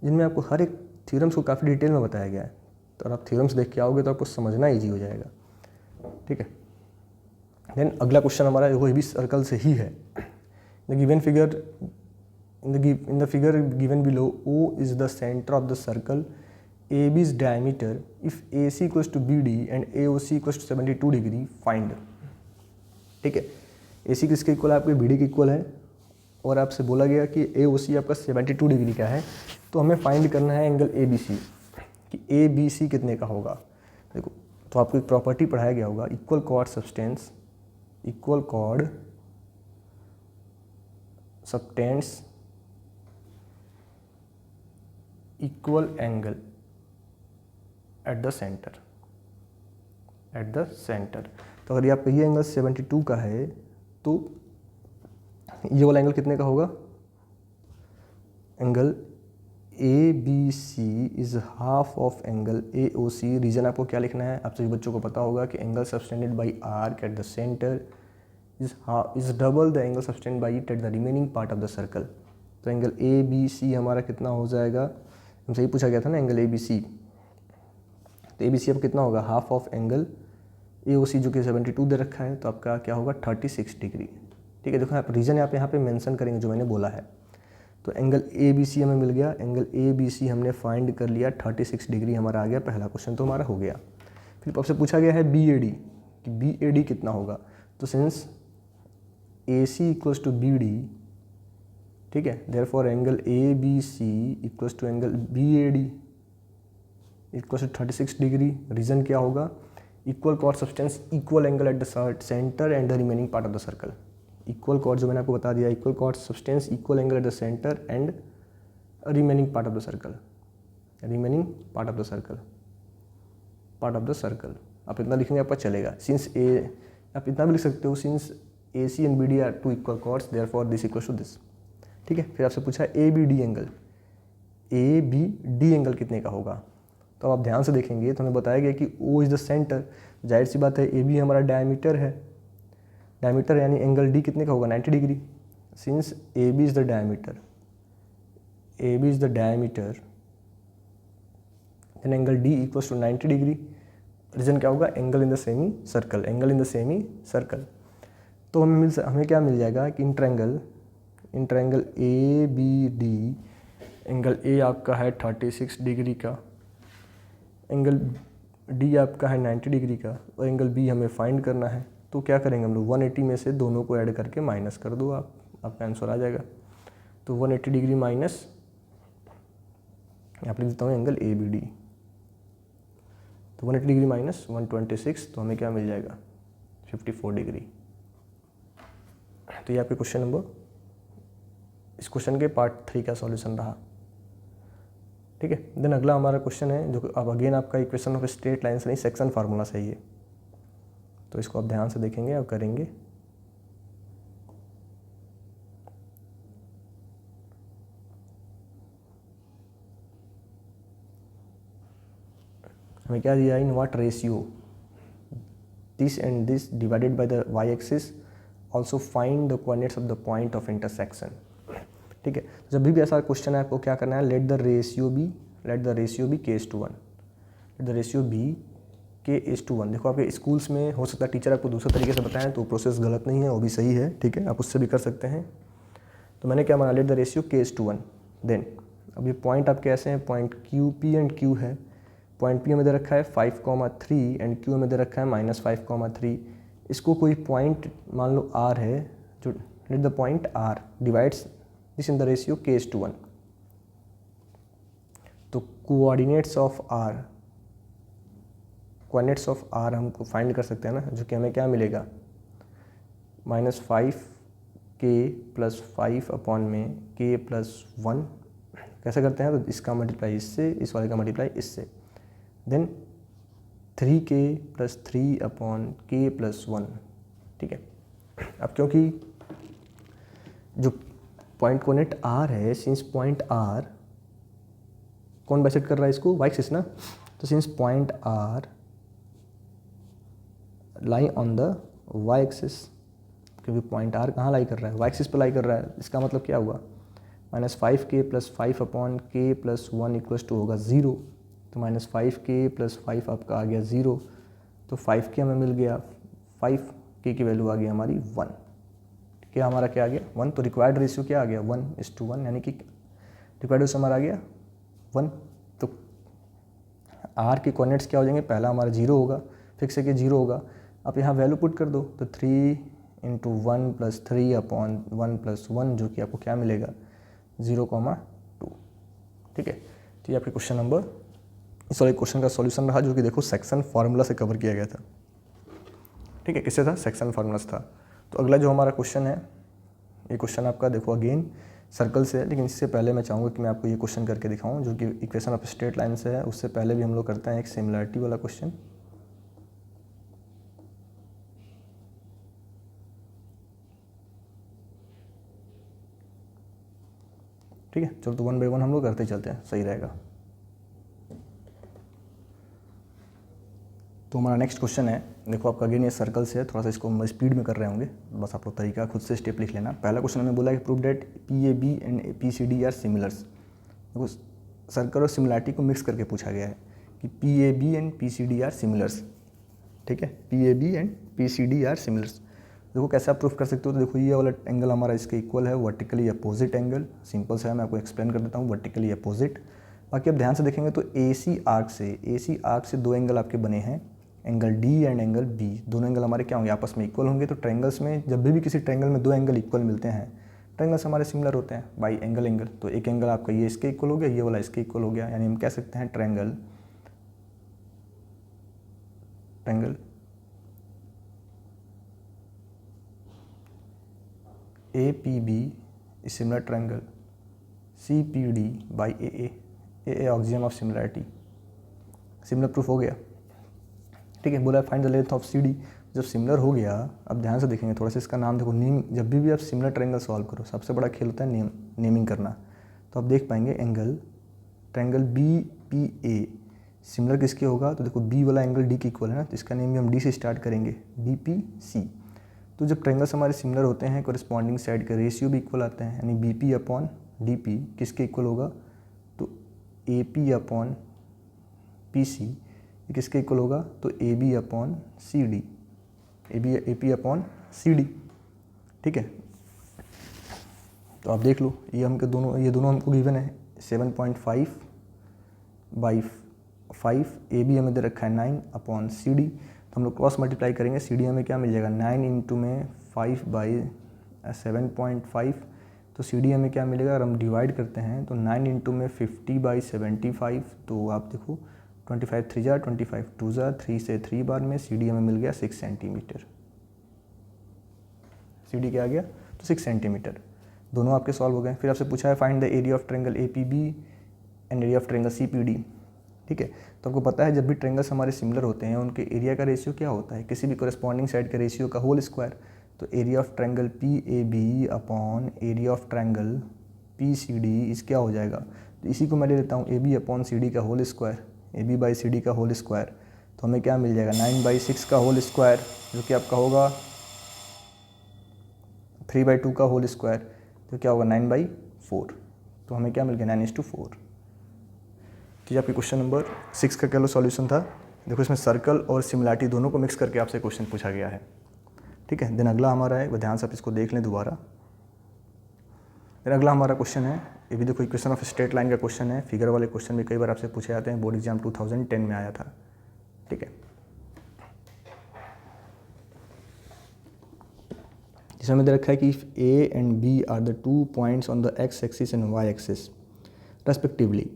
जिनमें आपको हर एक थ्योरम्स को काफ़ी डिटेल में बताया गया है। तो अगर आप थ्योरम्स देख के आओगे तो आपको समझना ईजी हो जाएगा। ठीक है, देन अगला क्वेश्चन हमारा वो भी सर्कल से ही है। The given figure in the figure given below, O is the center of the circle, AB's diameter. If AC equals to BD and AOC equals to 72 degree, find. ठीक है, AC किसके equal है, आपके BD के equal है, और आपसे बोला गया कि AOC आपका 72 डिग्री का है। तो हमें फाइंड करना है एंगल ABC कि ABC कितने का होगा। देखो, तो आपको एक प्रॉपर्टी पढ़ाया गया होगा, equal chord subtends equal angle at the centre. तो अगर ये आपका ये एंगल 72 का है तो ये वाला एंगल कितने का होगा, angle A B C is half of angle A O C. Reason आपको क्या लिखना है, आप सभी बच्चों को पता होगा कि angle subtended by arc at the centre is double the angle subtended by it at the remaining part of the circle. तो एंगल ए बी सी हमारा कितना हो जाएगा, हमसे ही पूछा गया था ना एंगल ए बी सी, तो ए बी सी अब कितना होगा half of angle A O C जो कि 72 दे रखा है, तो आपका क्या होगा 36 डिग्री। ठीक है, देखो आप रीजन आप यहाँ पे मेंशन करेंगे जो मैंने बोला है। तो एंगल ए बी सी हमें मिल गया, एंगल ए बी सी हमने फाइंड कर लिया, 36 डिग्री हमारा आ गया, पहला क्वेश्चन तो हमारा हो गया। फिर आपसे पूछा गया है बी ए डी कि बी ए डी कितना होगा। तो since A C equals to B D, ठीक है, therefore angle A B C equals to angle B A D equals to 36 degree. Reason क्या होगा, equal chord subtends equal angle at the centre and the remaining part of the circle. Equal chord जो मैंने आपको बता दिया, equal chord subtends equal angle at the centre and remaining part of the circle. आप इतना लिखेंगे आपका चलेगा। सिंस ए, आप इतना भी लिख सकते हो, since A C and B D are 2 equal chords therefore this equals to this. ठीक है, फिर आपसे पूछा A B D angle. A B D angle कितने का होगा। तो आप ध्यान से देखेंगे तो हमें बताया गया कि ओ इज़ द सेंटर, जाहिर सी बात है ए बी हमारा डायमीटर है, डायमीटर यानी एंगल डी कितने का होगा 90 degree. Since A B is the diameter, A B is the diameter then angle D equals to 90 degree. Reason क्या होगा, angle in the semi circle, angle in the semi circle. तो हमें क्या मिल जाएगा कि in triangle A B D angle A आपका है 36 डिग्री का, एंगल डी आपका है 90 डिग्री का और एंगल बी हमें फाइंड करना है। तो क्या करेंगे हम लोग 180 में से दोनों को ऐड करके माइनस कर दो, आपका आंसर आ जाएगा। तो 180 डिग्री माइनस यहाँ पर लिखता हूँ एंगल ए बी डी, तो 180 डिग्री माइनस 126, तो हमें क्या मिल जाएगा 54 डिग्री। तो ये आपके क्वेश्चन नंबर, इस क्वेश्चन के पार्ट 3 का सॉल्यूशन रहा। ठीक है, देन अगला हमारा क्वेश्चन है जो अब अगेन आपका इक्वेशन ऑफ स्ट्रेट लाइन से नहीं सेक्शन फार्मूला से है। तो इसको आप ध्यान से देखेंगे अब करेंगे। हमें क्या दिया, in what ratio this and this divided by the y axis, also find the coordinates of the point of intersection. ठीक है, जब भी ऐसा क्वेश्चन है आपको क्या करना है, let the ratio be K/1, let the ratio be K/1। देखो आपके स्कूल्स में हो सकता है टीचर आपको दूसरे तरीके से बताएं तो प्रोसेस गलत नहीं है, वो भी सही है। ठीक है, आप उससे भी कर सकते हैं। तो मैंने क्या माना, late the ratio K/1। Then अब ये पॉइंट आपके ऐसे हैं, point Q P and Q है। पॉइंट पी हमें दे रखा है 5,3 एंड क्यू हमें दे रखा है -5,3। इसको कोई पॉइंट मान लो R है, जो let the point R divides this in the ratio K/1। तो कोऑर्डिनेट्स ऑफ R हमको फाइंड कर सकते हैं ना, जो कि हमें क्या मिलेगा -5K + 5 अपॉन में K+1। कैसे करते हैं, तो इसका मल्टीप्लाई इससे, इस वाले का मल्टीप्लाई इससे, देन 3K + 3 अपॉन K+1। ठीक है, अब क्योंकि जो पॉइंट कोऑर्डिनेट R है, सिंस पॉइंट R कौन बाइसेक्ट कर रहा है इसको, वाई एक्सिस ना। तो since point R lie on the y axis, क्योंकि पॉइंट R कहाँ लाई कर रहा है, वाई एक्सिस पर लाई कर रहा है। इसका मतलब क्या हुआ, -5K + 5 upon K+1 equals to होगा 0। तो -5K + 5 आपका आ गया 0। तो 5K हमें मिल गया, 5K की वैल्यू आ गई हमारी 1। क्या हमारा क्या आ गया 1। तो रिक्वायर्ड रेशियो क्या आ गया 1:1, यानी कि रिक्वायर्ड रेशियो हमारा आ गया 1। तो R के कोऑर्डिनेट्स क्या हो जाएंगे, पहला हमारा 0 होगा, फिक्स है कि 0 होगा। आप यहाँ वैल्यू पुट कर दो, तो 3 × 1 + 3 अपॉन 1 + 1, जो कि आपको क्या मिलेगा 0,2। ठीक है, तो ये आपके क्वेश्चन नंबर, इस वाले क्वेश्चन का सॉल्यूशन रहा, जो कि देखो सेक्शन फार्मूला से कवर किया गया था। ठीक है, किससे था, सेक्शन फार्मूला से था। तो अगला जो हमारा क्वेश्चन है, ये क्वेश्चन आपका देखो अगेन सर्कल से है, लेकिन इससे पहले मैं चाहूँगा कि मैं आपको ये क्वेश्चन करके दिखाऊं, जो कि इक्वेशन ऑफ स्ट्रेट लाइन से है। उससे पहले भी हम लोग करते हैं एक सिमिलरिटी वाला क्वेश्चन। ठीक है, चलो तो 1 बाय 1 हम लोग करते चलते हैं, सही रहेगा। तो हमारा नेक्स्ट क्वेश्चन है, देखो आपका अगेन ये सर्कल से है, थोड़ा सा इसको हम स्पीड में कर रहे होंगे, बस आप लोग तरीका खुद से स्टेप लिख लेना। पहला क्वेश्चन हमें बोला है कि prove that PAB and PCD are similars. देखो सर्कल और सिमिलरिटी को मिक्स करके पूछा गया है कि PAB and PCD are similars. ठीक है, PAB and PCD are similars. देखो कैसे आप प्रूफ कर सकते हो, तो देखो ये वाला एंगल हमारा इसके इक्वल है, वर्टिकली अपोजिट एंगल। सिंपल सा है, मैं आपको एक्सप्लेन कर देता हूँ, वर्टिकली अपोजिट। बाकी आप ध्यान से देखेंगे तो AC आर्क से दो एंगल आपके बने हैं, angle D and angle B। दोनों एंगल हमारे क्या होंगे, आपस में इक्वल होंगे। तो ट्रायंगल्स में जब भी किसी ट्रायंगल में दो एंगल इक्वल मिलते हैं, ट्रायंगल्स हमारे सिमिलर होते हैं बाई एंगल। तो एक एंगल आपका ये इसके इक्वल हो गया, ये वाला इसके इक्वल हो गया, यानी हम कह सकते हैं triangle APB is similar triangle CPD by AA axiom of similarity. Similar proof हो गया। ठीक है, बोला find the length of CD। जब सिमिलर हो गया, अब ध्यान से देखेंगे थोड़ा सा इसका नाम देखो, नेम। जब भी आप सिमिलर ट्रायंगल सॉल्व करो, सबसे बड़ा खेल होता है नेमिंग करना। तो आप देख पाएंगे angle triangle B P A similar किसके होगा, तो देखो बी वाला एंगल डी के इक्वल है ना, तो इसका नेम भी हम डी से स्टार्ट करेंगे, डी पी सी। तो जब ट्रायंगल्स हमारे सिमिलर होते हैं कोरिस्पॉन्डिंग साइड का रेशियो भी इक्वल आता है, यानी B P upon D P किसके इक्वल होगा, तो A P upon P C ये किसके इक्वल होगा, तो A B upon C D, A P upon C D. ठीक है, तो आप देख लो ये दोनों हमको गिवन है 7.5 बाई 5, ए बी हमें दे रखा है 9 अपॉन सी डी। तो हम लोग क्रॉस मल्टीप्लाई करेंगे, सी डी हमें क्या मिल जाएगा 9 इंटू में 5 बाई 7.5, तो सी डी हमें क्या मिलेगा, अगर हम डिवाइड करते हैं तो 9 इंटू में 50 बाई 75, तो आप देखो 25 3 जार 25 2 जार 3 से 3 बार में सी डी हमें मिल गया 6 सेंटीमीटर। सी डी क्या आ गया, तो 6 सेंटीमीटर। दोनों आपके सॉल्व हो गए। फिर आपसे पूछा है find the area of triangle A P B and area of triangle C P D. ठीक है, तो आपको पता है जब भी ट्रायंगल्स हमारे सिमिलर होते हैं उनके एरिया का रेशियो क्या होता है, किसी भी कोरिस्पॉन्डिंग साइड के रेशियो का होल स्क्वायर। तो area of triangle P A B upon area of triangle P C D इस क्या हो जाएगा, तो इसी को मैं ले लेता हूँ A B upon C D का whole square, A B by C D का होल स्क्वायर। तो हमें क्या मिल जाएगा 9/6 का होल स्क्वायर, जो कि आपका होगा 3/2 का होल स्क्वायर, तो क्या होगा 9/4। तो हमें क्या मिल गया 9:4। तो ये आपके क्वेश्चन नंबर 6 का क्या सॉल्यूशन था। देखो इसमें सर्कल और सिमिलैरिटी दोनों को मिक्स करके आपसे क्वेश्चन पूछा गया है। ठीक है, देन अगला हमारा है, वो ध्यान से आप इसको देख लें दोबारा। देन अगला हमारा क्वेश्चन है, ये भी देखो इक्वेशन ऑफ स्ट्रेट लाइन का क्वेश्चन है। फिगर वाले क्वेश्चन भी कई बार आपसे पूछे जाते हैं, बोर्ड एग्जाम 2010 में आया था। ठीक है, जिसमें हमें दे रखा है कि if A and B are the 2 points on the x axis and y axis respectively,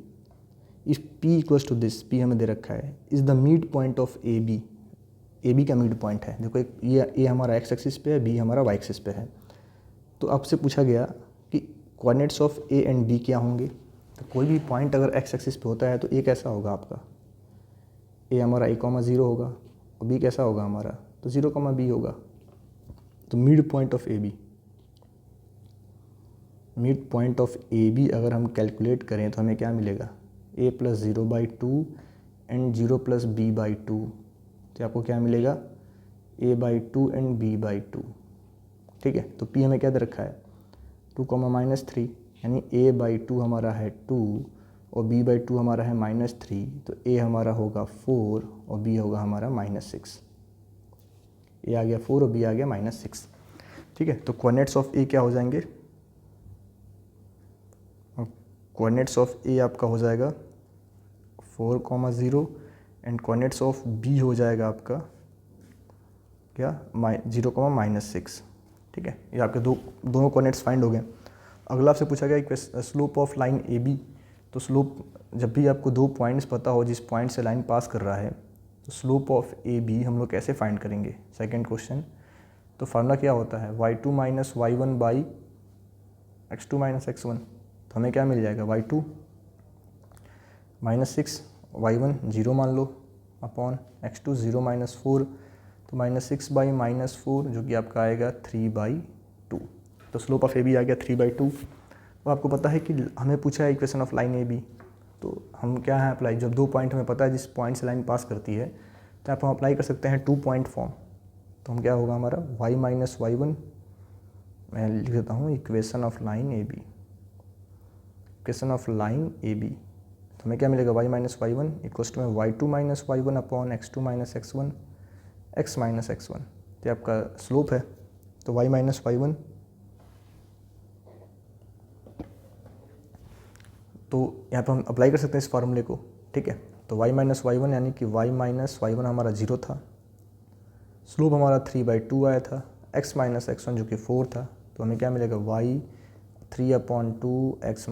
if P equals to this, P हमें दे रखा है, is the mid point of A B का मिड पॉइंट है। देखो एक ये ए हमारा एक्स एक्सिस पे है, बी हमारा वाई एक्सिस पे है। तो आपसे पूछा गया कि coordinates of A and B क्या होंगे। तो कोई भी पॉइंट अगर एक्स एक्सिस पे होता है तो ए कैसा होगा आपका, ए हमारा a,0 होगा, और बी कैसा होगा हमारा, तो 0,b होगा। तो mid point of A B अगर हम कैलकुलेट करें तो हमें क्या मिलेगा, a + 0/2 एंड 0 + b/2। तो आपको क्या मिलेगा a/2 एंड b/2। ठीक है, तो p हमें क्या दे रखा है 2,-3, यानी a/2 हमारा है 2 और b/2 हमारा है -3। तो a हमारा होगा 4 और b होगा हमारा -6। a आ गया 4 और b आ गया -6। ठीक है, तो कोऑर्डिनेट्स ऑफ a क्या हो जाएंगे, कोऑर्डिनेट्स ऑफ a आपका हो जाएगा 4,0 एंड कोऑर्डिनेट्स ऑफ b हो जाएगा आपका क्या 0,-6। ठीक है, ये आपके दोनों कोऑर्डिनेट्स फाइंड हो गए। अगला आपसे पूछा गया slope of line A B. तो स्लोप, जब भी आपको 2 पॉइंट्स पता हो जिस पॉइंट से लाइन पास कर रहा है, तो स्लोप ऑफ ए बी हम लोग कैसे फाइंड करेंगे। सेकंड क्वेश्चन, तो फार्मूला क्या होता है y2 - y1 by x2 - x1। तो हमें क्या मिल जाएगा y2 -6, y1 0 मान लो, अपॉन x2 0 - 4, तो -6/-4 जो कि आपका आएगा 3/2। तो स्लोप ऑफ ए बी आ गया 3/2। तो आपको पता है कि हमें पूछा है equation of line A B, तो हम क्या है अप्लाई, जब 2 पॉइंट हमें पता है जिस पॉइंट से लाइन पास करती है, तो आप हम अप्लाई कर सकते हैं 2 पॉइंट फॉर्म। तो हम क्या होगा हमारा y - y1, मैं लिख देता हूँ equation of line A B, equation of line A B. तो हमें क्या मिलेगा y - y1 equals to y2 - y1 upon x2 - x1 x - x1। तो आपका स्लोप है, तो y - y1, तो यहाँ पर हम अप्लाई कर सकते हैं इस फार्मूले को। ठीक है, तो y - y1 यानी कि y - y1 हमारा 0 था, स्लोप हमारा 3/2 आया था, x - x1 जो कि 4 था। तो हमें क्या मिलेगा y 3/2 x -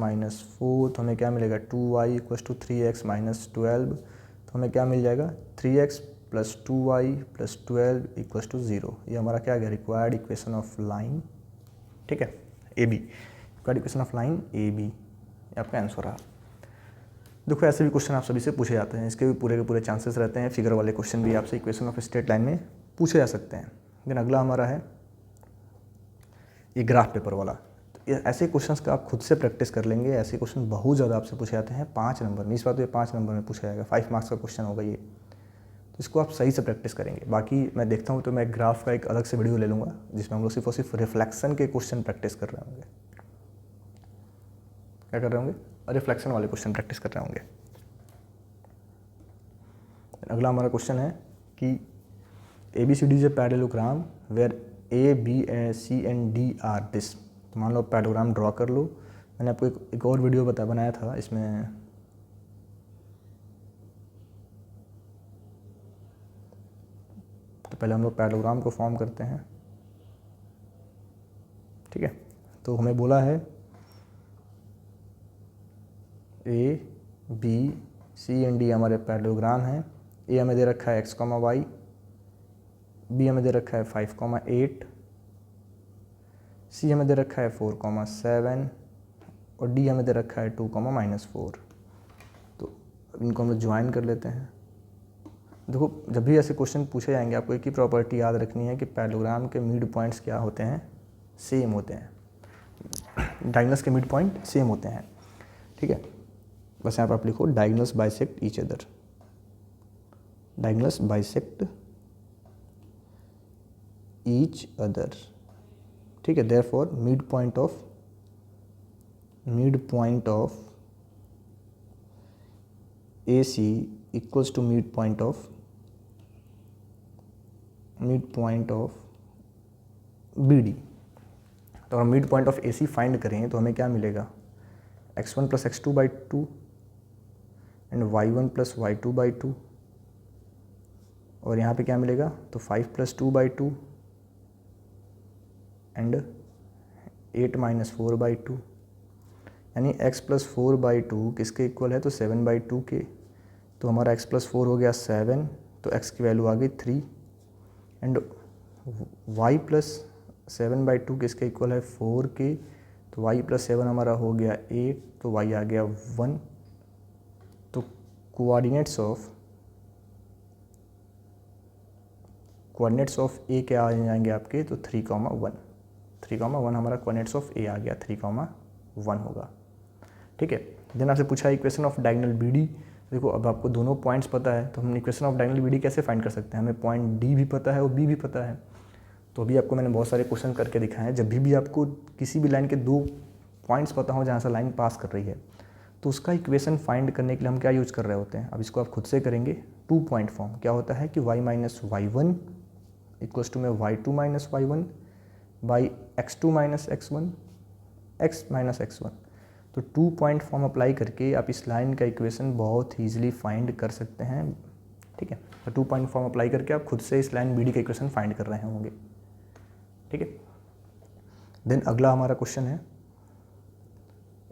4। तो हमें क्या मिलेगा 2y = 3x - 12। तो हमें क्या मिल जाएगा 3x + 2y + 12 = 0। ये हमारा क्या गया रिक्वायर्ड इक्वेशन ऑफ लाइन। ठीक है, A B, required equation of line A B, आपका आंसर रहा। देखो ऐसे भी क्वेश्चन आप सभी से पूछे जाते हैं, इसके भी पूरे के पूरे चांसेस रहते हैं। फिगर वाले क्वेश्चन भी आपसे इक्वेशन ऑफ स्ट्रेट लाइन में पूछे जा सकते हैं। देन अगला हमारा है ये ग्राफ पेपर वाला। तो ऐसे क्वेश्चंस का आप खुद से प्रैक्टिस कर लेंगे। ऐसे क्वेश्चन बहुत ज़्यादा आपसे पूछे जाते हैं 5 नंबर में, इस बार तो ये 5 नंबर में पूछा जाएगा, 5 मार्क्स का क्वेश्चन होगा ये। तो इसको आप सही से प्रैक्टिस करेंगे। बाकी मैं देखता हूँ तो मैं ग्राफ का एक अलग से वीडियो ले लूँगा जिसमें हम लोग सिर्फ और सिर्फ रिफ्लेक्शन के क्वेश्चन प्रैक्टिस कर रहे होंगे। क्या कर रहे होंगे? रिफ्लेक्शन वाले क्वेश्चन प्रैक्टिस कर रहे होंगे। अगला हमारा क्वेश्चन है कि ABCD is a parallelogram where A, B, C and D are this. तो मान लो पैरेललोग्राम ड्रॉ कर लो। मैंने आपको एक और वीडियो बनाया था इसमें, तो पहले हम लोग पैरेललोग्राम को फॉर्म करते हैं। ठीक है, तो हमें बोला है A, B, C and D हमारे पैरेललोग्राम हैं। A हमें दे रखा है x, y, B हमें दे रखा है 5, 8, C हमें दे रखा है 4, 7 और D हमें दे रखा है 2, -4। तो इनको हम लोग ज्वाइन कर लेते हैं। देखो, जब भी ऐसे क्वेश्चन पूछे जाएंगे आपको एक ही प्रॉपर्टी याद रखनी है कि पैरेललोग्राम के मिड पॉइंट्स क्या होते हैं? सेम होते हैं। डायगोनल्स के मिड पॉइंट सेम होते हैं। ठीक है, बस यहाँ पर आप लिखो diagonals bisect each other. Diagonals bisect each other. ठीक है, therefore mid point of AC equals to mid point of BD। तो अगर mid point of AC find करें तो हमें क्या मिलेगा? x1 + x2/2 and y1 + y2/2। और यहाँ पे क्या मिलेगा? तो 5 + 2/2 एंड 8 - 4/2। यानी x + 4/2 किसके इक्वल है? तो 7/2 के। तो हमारा x + 4 हो गया 7, तो x की वैल्यू आ गई 3 एंड y + 7/2 किसके इक्वल है? 4 के। तो y + 7 हमारा हो गया 8, तो y आ गया 1। तो कोऑर्डिनेट्स ऑफ A क्या आ जाएंगे आपके? तो 3, 1। 3, 1 हमारा कोऑर्डिनेट्स ऑफ A आ गया, 3, 1 होगा। ठीक है, देन आपसे पूछा है इक्वेशन ऑफ डायगोनल BD। देखो, अब आपको दोनों पॉइंट्स पता है तो हम इक्वेशन ऑफ डायगोनल BD कैसे फाइंड कर सकते हैं? हमें पॉइंट D भी पता है और B भी पता है। तो अभी आपको मैंने बहुत सारे क्वेश्चन करके दिखाए हैं। जब भी आपको किसी भी लाइन के 2 पॉइंट्स पता हो जहाँ से लाइन पास कर रही है, तो उसका इक्वेशन फाइंड करने के लिए हम क्या यूज़ कर रहे होते हैं? अब इसको आप खुद से करेंगे। 2 पॉइंट फॉर्म क्या होता है कि y - y1 इक्वल्स टू में y2 - y1 by x2 - x1 x - x1। तो 2 पॉइंट फॉर्म अप्लाई करके आप इस लाइन का इक्वेशन बहुत ईजिली फाइंड कर सकते हैं। ठीक है, तो 2 पॉइंट फॉर्म अप्लाई करके आप खुद से इस लाइन BD का इक्वेशन फाइंड कर रहे होंगे। ठीक है, देन अगला हमारा क्वेश्चन है।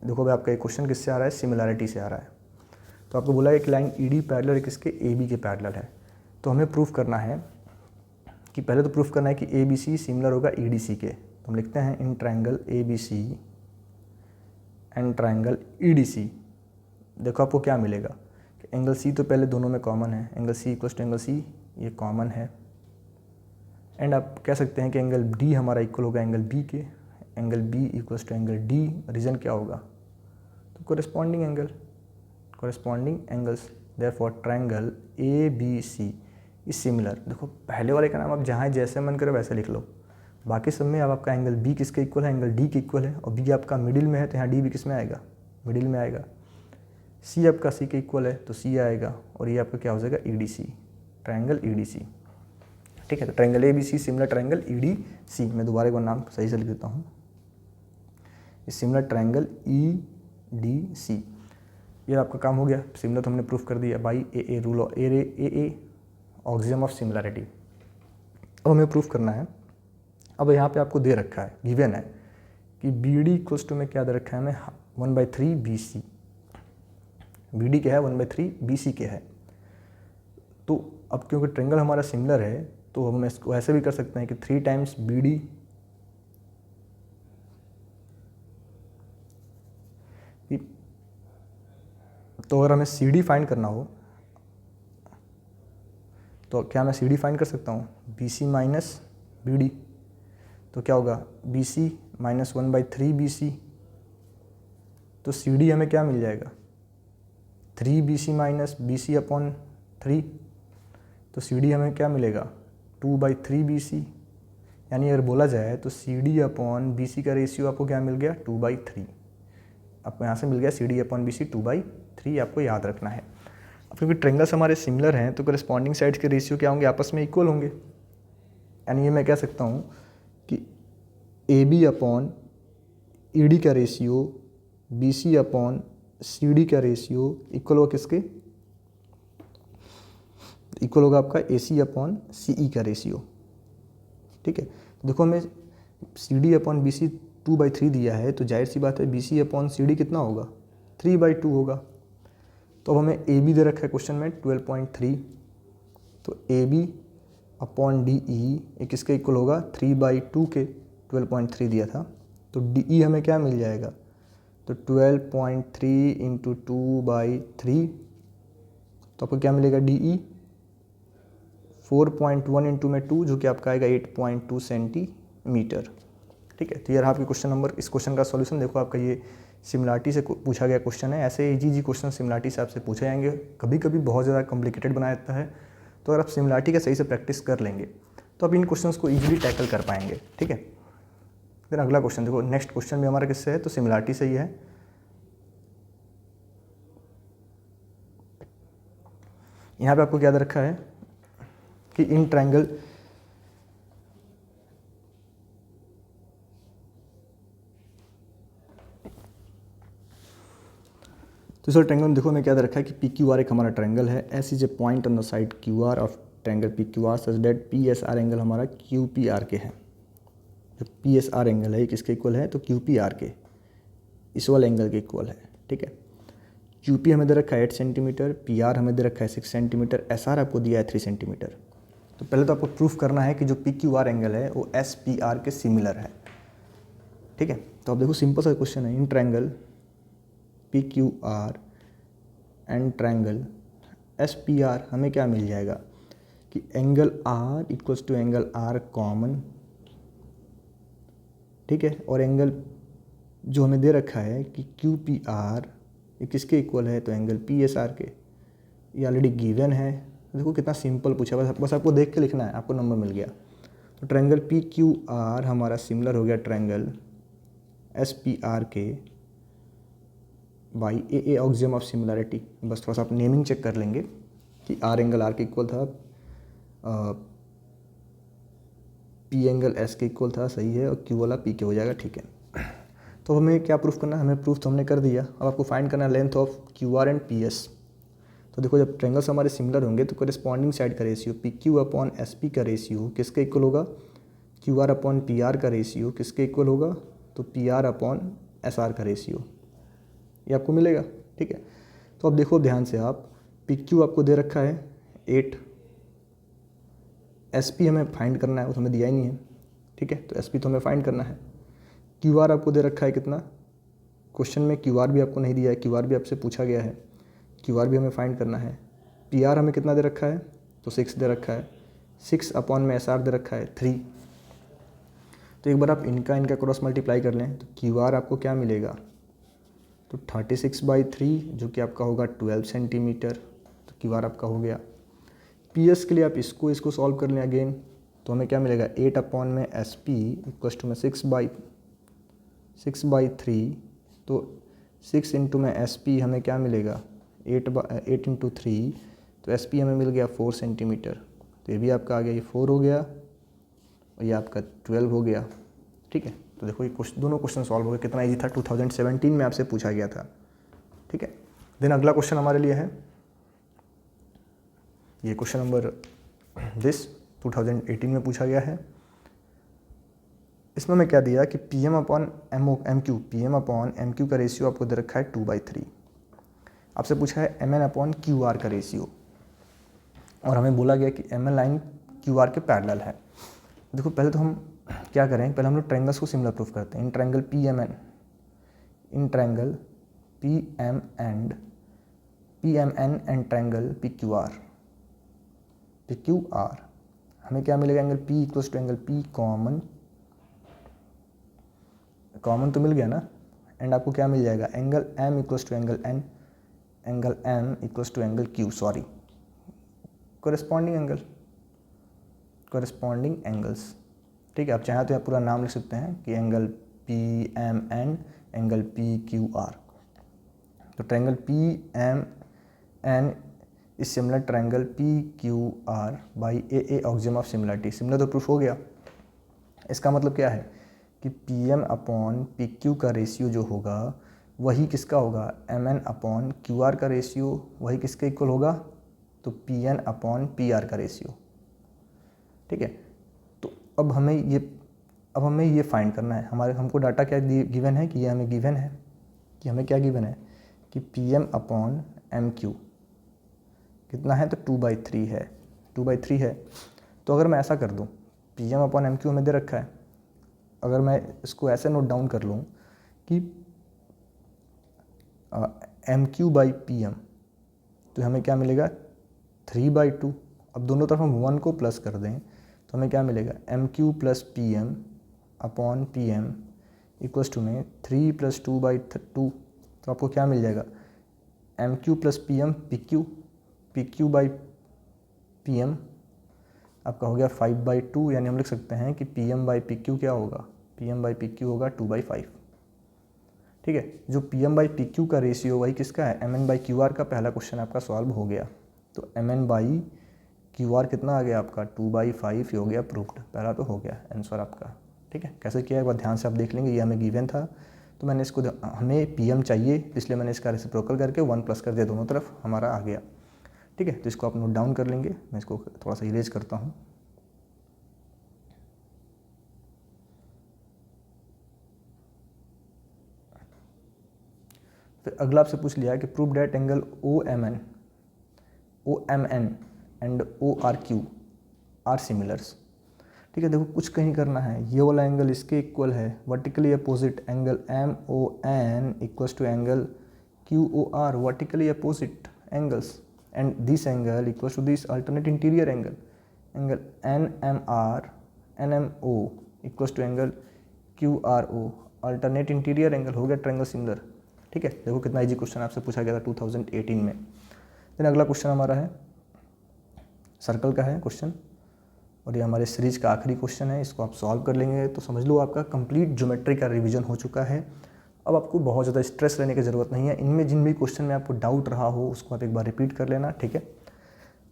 देखो भाई, आपका एक क्वेश्चन किससे आ रहा है? सिमिलैरिटी से आ रहा है। तो आपको बोला है कि लाइन ED पैरेलल किसके? AB के पैरेलल है। तो हमें प्रूफ करना है कि पहले तो प्रूफ करना है कि ABC सिमिलर होगा EDC के। तो हम लिखते हैं in triangle ABC and triangle EDC। देखो आपको क्या मिलेगा कि एंगल C तो पहले दोनों में कॉमन है, angle C equals to angle C, ये कॉमन है। एंड आप कह सकते हैं कि एंगल D हमारा इक्वल होगा एंगल B के। Angle B equals to angle D, reason क्या होगा? तो corresponding angles. Therefore triangle ABC is similar. देखो, पहले वाले का नाम आप जहाँ जैसे मन करे वैसे लिख लो। बाकी सब में अब आपका एंगल B किसके इक्वल है? एंगल D के इक्वल है। और B आपका मिडिल में है तो यहाँ D भी किस में आएगा? मिडिल में आएगा। C आपका C के इक्वल है तो C आएगा। और ये आपका क्या हो जाएगा? EDC, triangle EDC। ठीक है, तो triangle ABC similar triangle EDC। मैं दोबारा एक बार नाम सही से लिख देता हूँ। सिमिलर ट्रायंगल EDC, ये आपका काम हो गया। सिमिलर तो हमने प्रूफ कर दिया by AA rule of AA axiom of similarity. अब हमें प्रूफ करना है। अब यहाँ पे आपको दे रखा है, गिवन है कि BD इक्वल्स टू में क्या दे रखा है हमें? 1/3 BC। BD क्या है? 1/3 BC के है। तो अब क्योंकि ट्रायंगल हमारा सिमिलर है तो हम इसको ऐसे भी कर सकते हैं कि 3 टाइम्स BD तो अगर हमें CD फाइंड करना हो तो क्या मैं CD फाइंड कर सकता हूँ? BC - BD। तो क्या होगा? BC -1/3 BC, तो CD हमें क्या मिल जाएगा 3 BC माइनस BC/3, तो CD हमें क्या मिलेगा 2/3 BC। यानी अगर बोला जाए तो CD/BC का रेशियो आपको क्या मिल गया 2/3। आपको यहाँ से मिल गया CD/BC 2/3, आपको याद रखना है। अब क्योंकि ट्रेंगल्स हमारे सिमिलर हैं तो करेस्पॉन्डिंग साइड्स के रेशियो क्या होंगे, आपस में इक्वल होंगे। यानी ये मैं कह सकता हूँ कि AB/ED का रेशियो BC/CD का रेशियो इक्वल होगा किसके, इक्वल होगा आपका AC/CE का रेशियो। ठीक है, तो देखो हमें CD/BC 2/3 दिया है, तो जाहिर सी बात है BC/CD कितना होगा 3/2 होगा। तो अब हमें AB दे रखा है क्वेश्चन में 12.3, तो AB/DE ये किसके इक्वल होगा 3/2 के, 12.3 दिया था। तो DE हमें क्या मिल जाएगा, तो 12.3 इंटू 2/3, तो आपको क्या मिलेगा DE 4.1 इंटू में 2, जो कि आपका आएगा 8.2 सेंटीमीटर। ठीक है, तो ये रहा आपके क्वेश्चन नंबर। इस क्वेश्चन का सॉल्यूशन देखो, आपका ये सिमिलरिटी से पूछा गया क्वेश्चन है। ऐसे इजी क्वेश्चन सिमिलरिटी से आपसे पूछे जाएंगे, कभी कभी बहुत ज़्यादा कॉम्प्लिकेटेड बना देता है। तो अगर आप सिमिलरिटी का सही से प्रैक्टिस कर लेंगे तो आप इन क्वेश्चंस को इजीली टैकल कर पाएंगे। ठीक है, फिर अगला क्वेश्चन देखो, नेक्स्ट क्वेश्चन भी हमारा किससे है, तो सिमिलरिटी से ही है। यहाँ पे आपको क्या याद रखा है कि इन ट्रायंगल तो सर ट्रायंगल में देखो हमें क्या याद रखा है कि PQR एक हमारा ट्रायंगल है। S is a point on the side QR of triangle PQR such that PSR angle हमारा QPR के है। जो PSR एंगल है ये किसके इक्वल है, तो QPR के इस वाले एंगल के इक्वल है। ठीक है, QP हमें दे रखा है 8 सेंटीमीटर, PR हमें दे रखा है 6 सेंटीमीटर, SR आपको दिया है 3 सेंटीमीटर। तो पहले तो आपको प्रूफ करना है कि जो PQR एंगल है वो SPR के सिमिलर है। ठीक है, तो आप देखो सिंपल सा क्वेश्चन है, in triangle PQR and triangle SPR हमें क्या मिल जाएगा कि angle R equals to angle R common. ठीक है, और एंगल जो हमें दे रखा है कि QPR ये किसके इक्वल है, तो एंगल PSR के, ये ऑलरेडी गिवन है। देखो कितना सिंपल पूछा, बस आपको देख के लिखना है, आपको नंबर मिल गया। तो ट्रायंगल PQR हमारा सिमिलर हो गया ट्रायंगल SPR के by A axiom of similarity. बस थोड़ा सा आप नेमिंग चेक कर लेंगे कि R एंगल R के इक्वल था, P एंगल S के इक्वल था, सही है, और Q वाला P के हो जाएगा। ठीक है, तो हमें क्या प्रूफ करना है, हमें प्रूफ तो हमने कर दिया। अब आपको फाइंड करना है length of QR and PS। तो देखो जब ट्रायंगल्स हमारे सिमिलर होंगे तो करेस्पॉन्डिंग साइड का रेशियो PQ/SP का रेशियो किसके इक्वल होगा, QR/PR का रेशियो किसके इक्वल होगा, तो PR/SR का रेशियो, ये आपको मिलेगा। ठीक है, तो अब देखो ध्यान से आप, PQ आपको दे रखा है 8, SP हमें फाइंड करना है, वो हमें दिया ही नहीं है। ठीक है, तो SP तो हमें फाइंड करना है। QR आपको दे रखा है कितना, क्वेश्चन में QR भी आपको नहीं दिया है, QR भी आपसे पूछा गया है, QR भी हमें फाइंड करना है। PR हमें कितना दे रखा है, तो 6 दे रखा है, 6/में SR दे रखा है 3। तो एक बार आप इनका क्रॉस मल्टीप्लाई कर लें तो QR आपको क्या मिलेगा, तो 36/3 जो कि आपका होगा 12 सेंटीमीटर। तो QR आपका हो गया। PS के लिए आप इसको सॉल्व कर लें अगेन, तो हमें क्या मिलेगा 8/में SP इक्वल्स टू में 6/3। तो 6 इंटू में SP हमें क्या मिलेगा 8 इंटू 3, तो SP हमें मिल गया 4 सेंटीमीटर। तो ये भी आपका आ गया, ये 4 हो गया और ये आपका 12 हो गया। ठीक है, तो देखो ये दोनों क्वेश्चन सॉल्व हो गए। कितना ईजी था, 2017 में आपसे पूछा गया था। ठीक है, देन अगला क्वेश्चन हमारे लिए है ये क्वेश्चन नंबर 2018 में पूछा गया है। इसमें मैं क्या दिया कि PM/MQ का रेशियो आपको दे रखा है 2/3। आपसे पूछा है MN/QR का रेशियो, और हमें बोला गया कि MN लाइन QR के पैरेलल है। देखो पहले तो हम क्या करें, पहले हम लोग ट्रायंगल्स को सिमिलर प्रूफ करते हैं। In triangle PMN and triangle PQR हमें क्या मिलेगा, angle P equals to angle P common common तो मिल गया ना, एंड आपको क्या मिल जाएगा, angle M equals to angle N, angle M equals to angle Q, sorry corresponding angles. ठीक है, आप चाहें तो यहाँ पूरा नाम लिख सकते हैं कि angle P M N, angle P Q R. तो triangle P M N is similar triangle P Q R by A axiom of similarity. Similar तो प्रूफ हो गया। इसका मतलब क्या है कि P M upon P Q का रेशियो जो होगा वही किसका होगा, M N upon Q R का रेशियो वही किसके इक्वल होगा, तो P N upon P R का रेशियो। ठीक है, तो अब हमें ये फाइंड करना है। हमको डाटा क्या गिवन है कि ये हमें गिवन है कि हमें क्या गिवन है कि P M upon M Q कितना है, तो 2/3 है, 2/3 है। तो अगर मैं ऐसा कर दूँ, P M upon M Q हमें दे रखा है, अगर मैं इसको ऐसे नोट डाउन कर लूँ कि M Q by P M, तो हमें क्या मिलेगा 3/2। अब दोनों तरफ हम 1 को प्लस कर दें तो हमें क्या मिलेगा, M Q plus P M upon P M equals to में 3 + 2/2। तो आपको क्या मिल जाएगा, M Q plus P M P Q by P M आपका हो गया 5/2, यानी हम लिख सकते हैं कि P M by P Q क्या होगा, P M by P Q होगा 2/5। ठीक है, जो P M by P Q का रेशियो वही किसका है, M N by Q R का। पहला क्वेश्चन आपका सॉल्व हो गया। तो M N by Q R कितना आ गया आपका, 2/5 हो गया प्रूफ्ड। पहला तो हो गया आंसर आपका। ठीक है, कैसे किया एक बार ध्यान से आप देख लेंगे। ये हमें गिवन था, तो मैंने इसको, हमें पी एम चाहिए इसलिए मैंने इसका रेसिप्रोकल करके 1 प्लस कर दिया, दोनों तरफ हमारा आ गया। ठीक है, तो इसको आप नोट डाउन कर लेंगे। मैं इसको थोड़ा सा इरेज करता हूँ। फिर अगला आपसे पूछ लिया कि prove that angle O M N and O R Q R similars. ठीक है, देखो कुछ कहीं करना है, ये वाला एंगल इसके इक्वल है, vertically opposite angle M O N equals to angle Q O R, vertically opposite angles, and this angle equals to this alternate interior angle N M R N M O equals to angle Q R O, alternate interior angle. हो गया triangle similar. ठीक है, देखो कितना easy question आपसे पूछा गया था 2018 में। देन अगला क्वेश्चन हमारा है सर्कल का है क्वेश्चन, और ये हमारे सीरीज का आखिरी क्वेश्चन है। इसको आप सॉल्व कर लेंगे तो समझ लो आपका कंप्लीट ज्योमेट्री का रिवीजन हो चुका है। अब आपको बहुत ज़्यादा स्ट्रेस लेने की ज़रूरत नहीं है। इनमें जिन भी क्वेश्चन में आपको डाउट रहा हो उसको आप एक बार रिपीट कर लेना। ठीक है,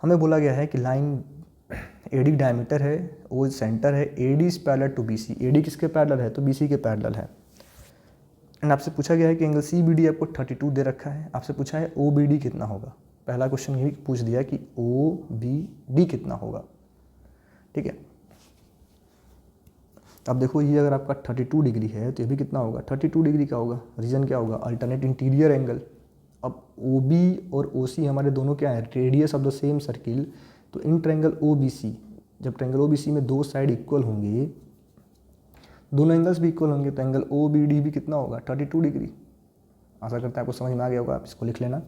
हमें बोला गया है कि लाइन एडी डायमीटर है, ओ सेंटर है, AD is parallel to BC. AD किसके पैरेलल है, तो बीसी के पैरेलल है। एंड आपसे पूछा गया है कि एंगल सी बी डी आपको 32 दे रखा है। आपसे पूछा है ओ बी डी कितना होगा। पहला क्वेश्चन यही पूछ दिया कि ओ बी डी कितना होगा। ठीक है, अब देखो ये अगर आपका 32 डिग्री है तो ये भी कितना होगा, 32 डिग्री का होगा। रीजन क्या होगा, अल्टरनेट इंटीरियर एंगल। अब ओ बी और ओ सी हमारे दोनों क्या है, radius of the same circle. तो इन ट्रायंगल ओ बी सी, जब ट्रायंगल ओ बी सी में दो साइड इक्वल होंगे, दोनों एंगल्स भी इक्वल होंगे, तो एंगल ओ बी डी भी कितना होगा, 32 डिग्री। आशा करता है आपको समझ में आ गया होगा, आप इसको लिख लेना।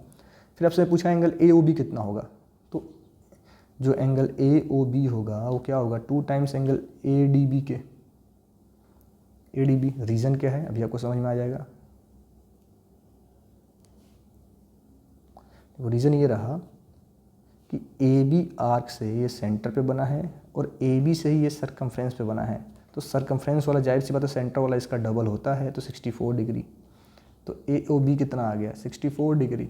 फिर आपसे पूछा एंगल ए ओ बी कितना होगा। तो जो एंगल ए ओ बी होगा वो क्या होगा, 2 times angle A D B के, ए डी बी। रीज़न क्या है अभी आपको समझ में आ जाएगा। तो रीज़न ये रहा कि ए बी आर्क से ये सेंटर पे बना है और ए बी से ही ये सरकमफ्रेंस पे बना है। तो सरकमफ्रेंस वाला जाहिर सी बात है सेंटर वाला इसका डबल होता है, तो 64 डिग्री। तो ए ओ बी कितना आ गया, 64 डिग्री।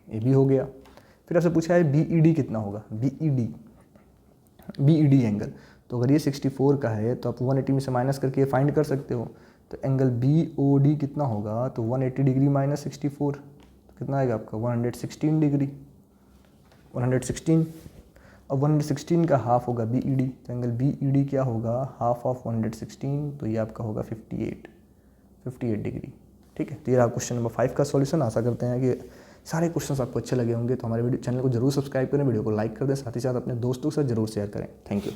ए बी हो गया। फिर आपसे पूछा है बी ई डी कितना होगा, बी ई डी एंगल। तो अगर ये 64 का है तो आप 180 में से माइनस करके ये फाइंड कर सकते हो। तो एंगल बी ओ डी कितना होगा, तो 180 डिग्री माइनस 64, तो कितना आएगा आपका 116 डिग्री, 116। अब 116 का हाफ होगा बी ई डी, तो एंगल बी ई डी क्या होगा, हाफ ऑफ 116, तो ये आपका होगा 58 डिग्री। ठीक है, तो ये रहा क्वेश्चन नंबर 5 का सॉल्यूशन। आशा करते हैं कि सारे क्वेश्चंस आपको अच्छे लगे होंगे। तो हमारे वीडियो चैनल को जरूर सब्सक्राइब करें, वीडियो को लाइक कर दें, साथ ही साथ अपने दोस्तों के साथ जरूर शेयर करें। Thank you.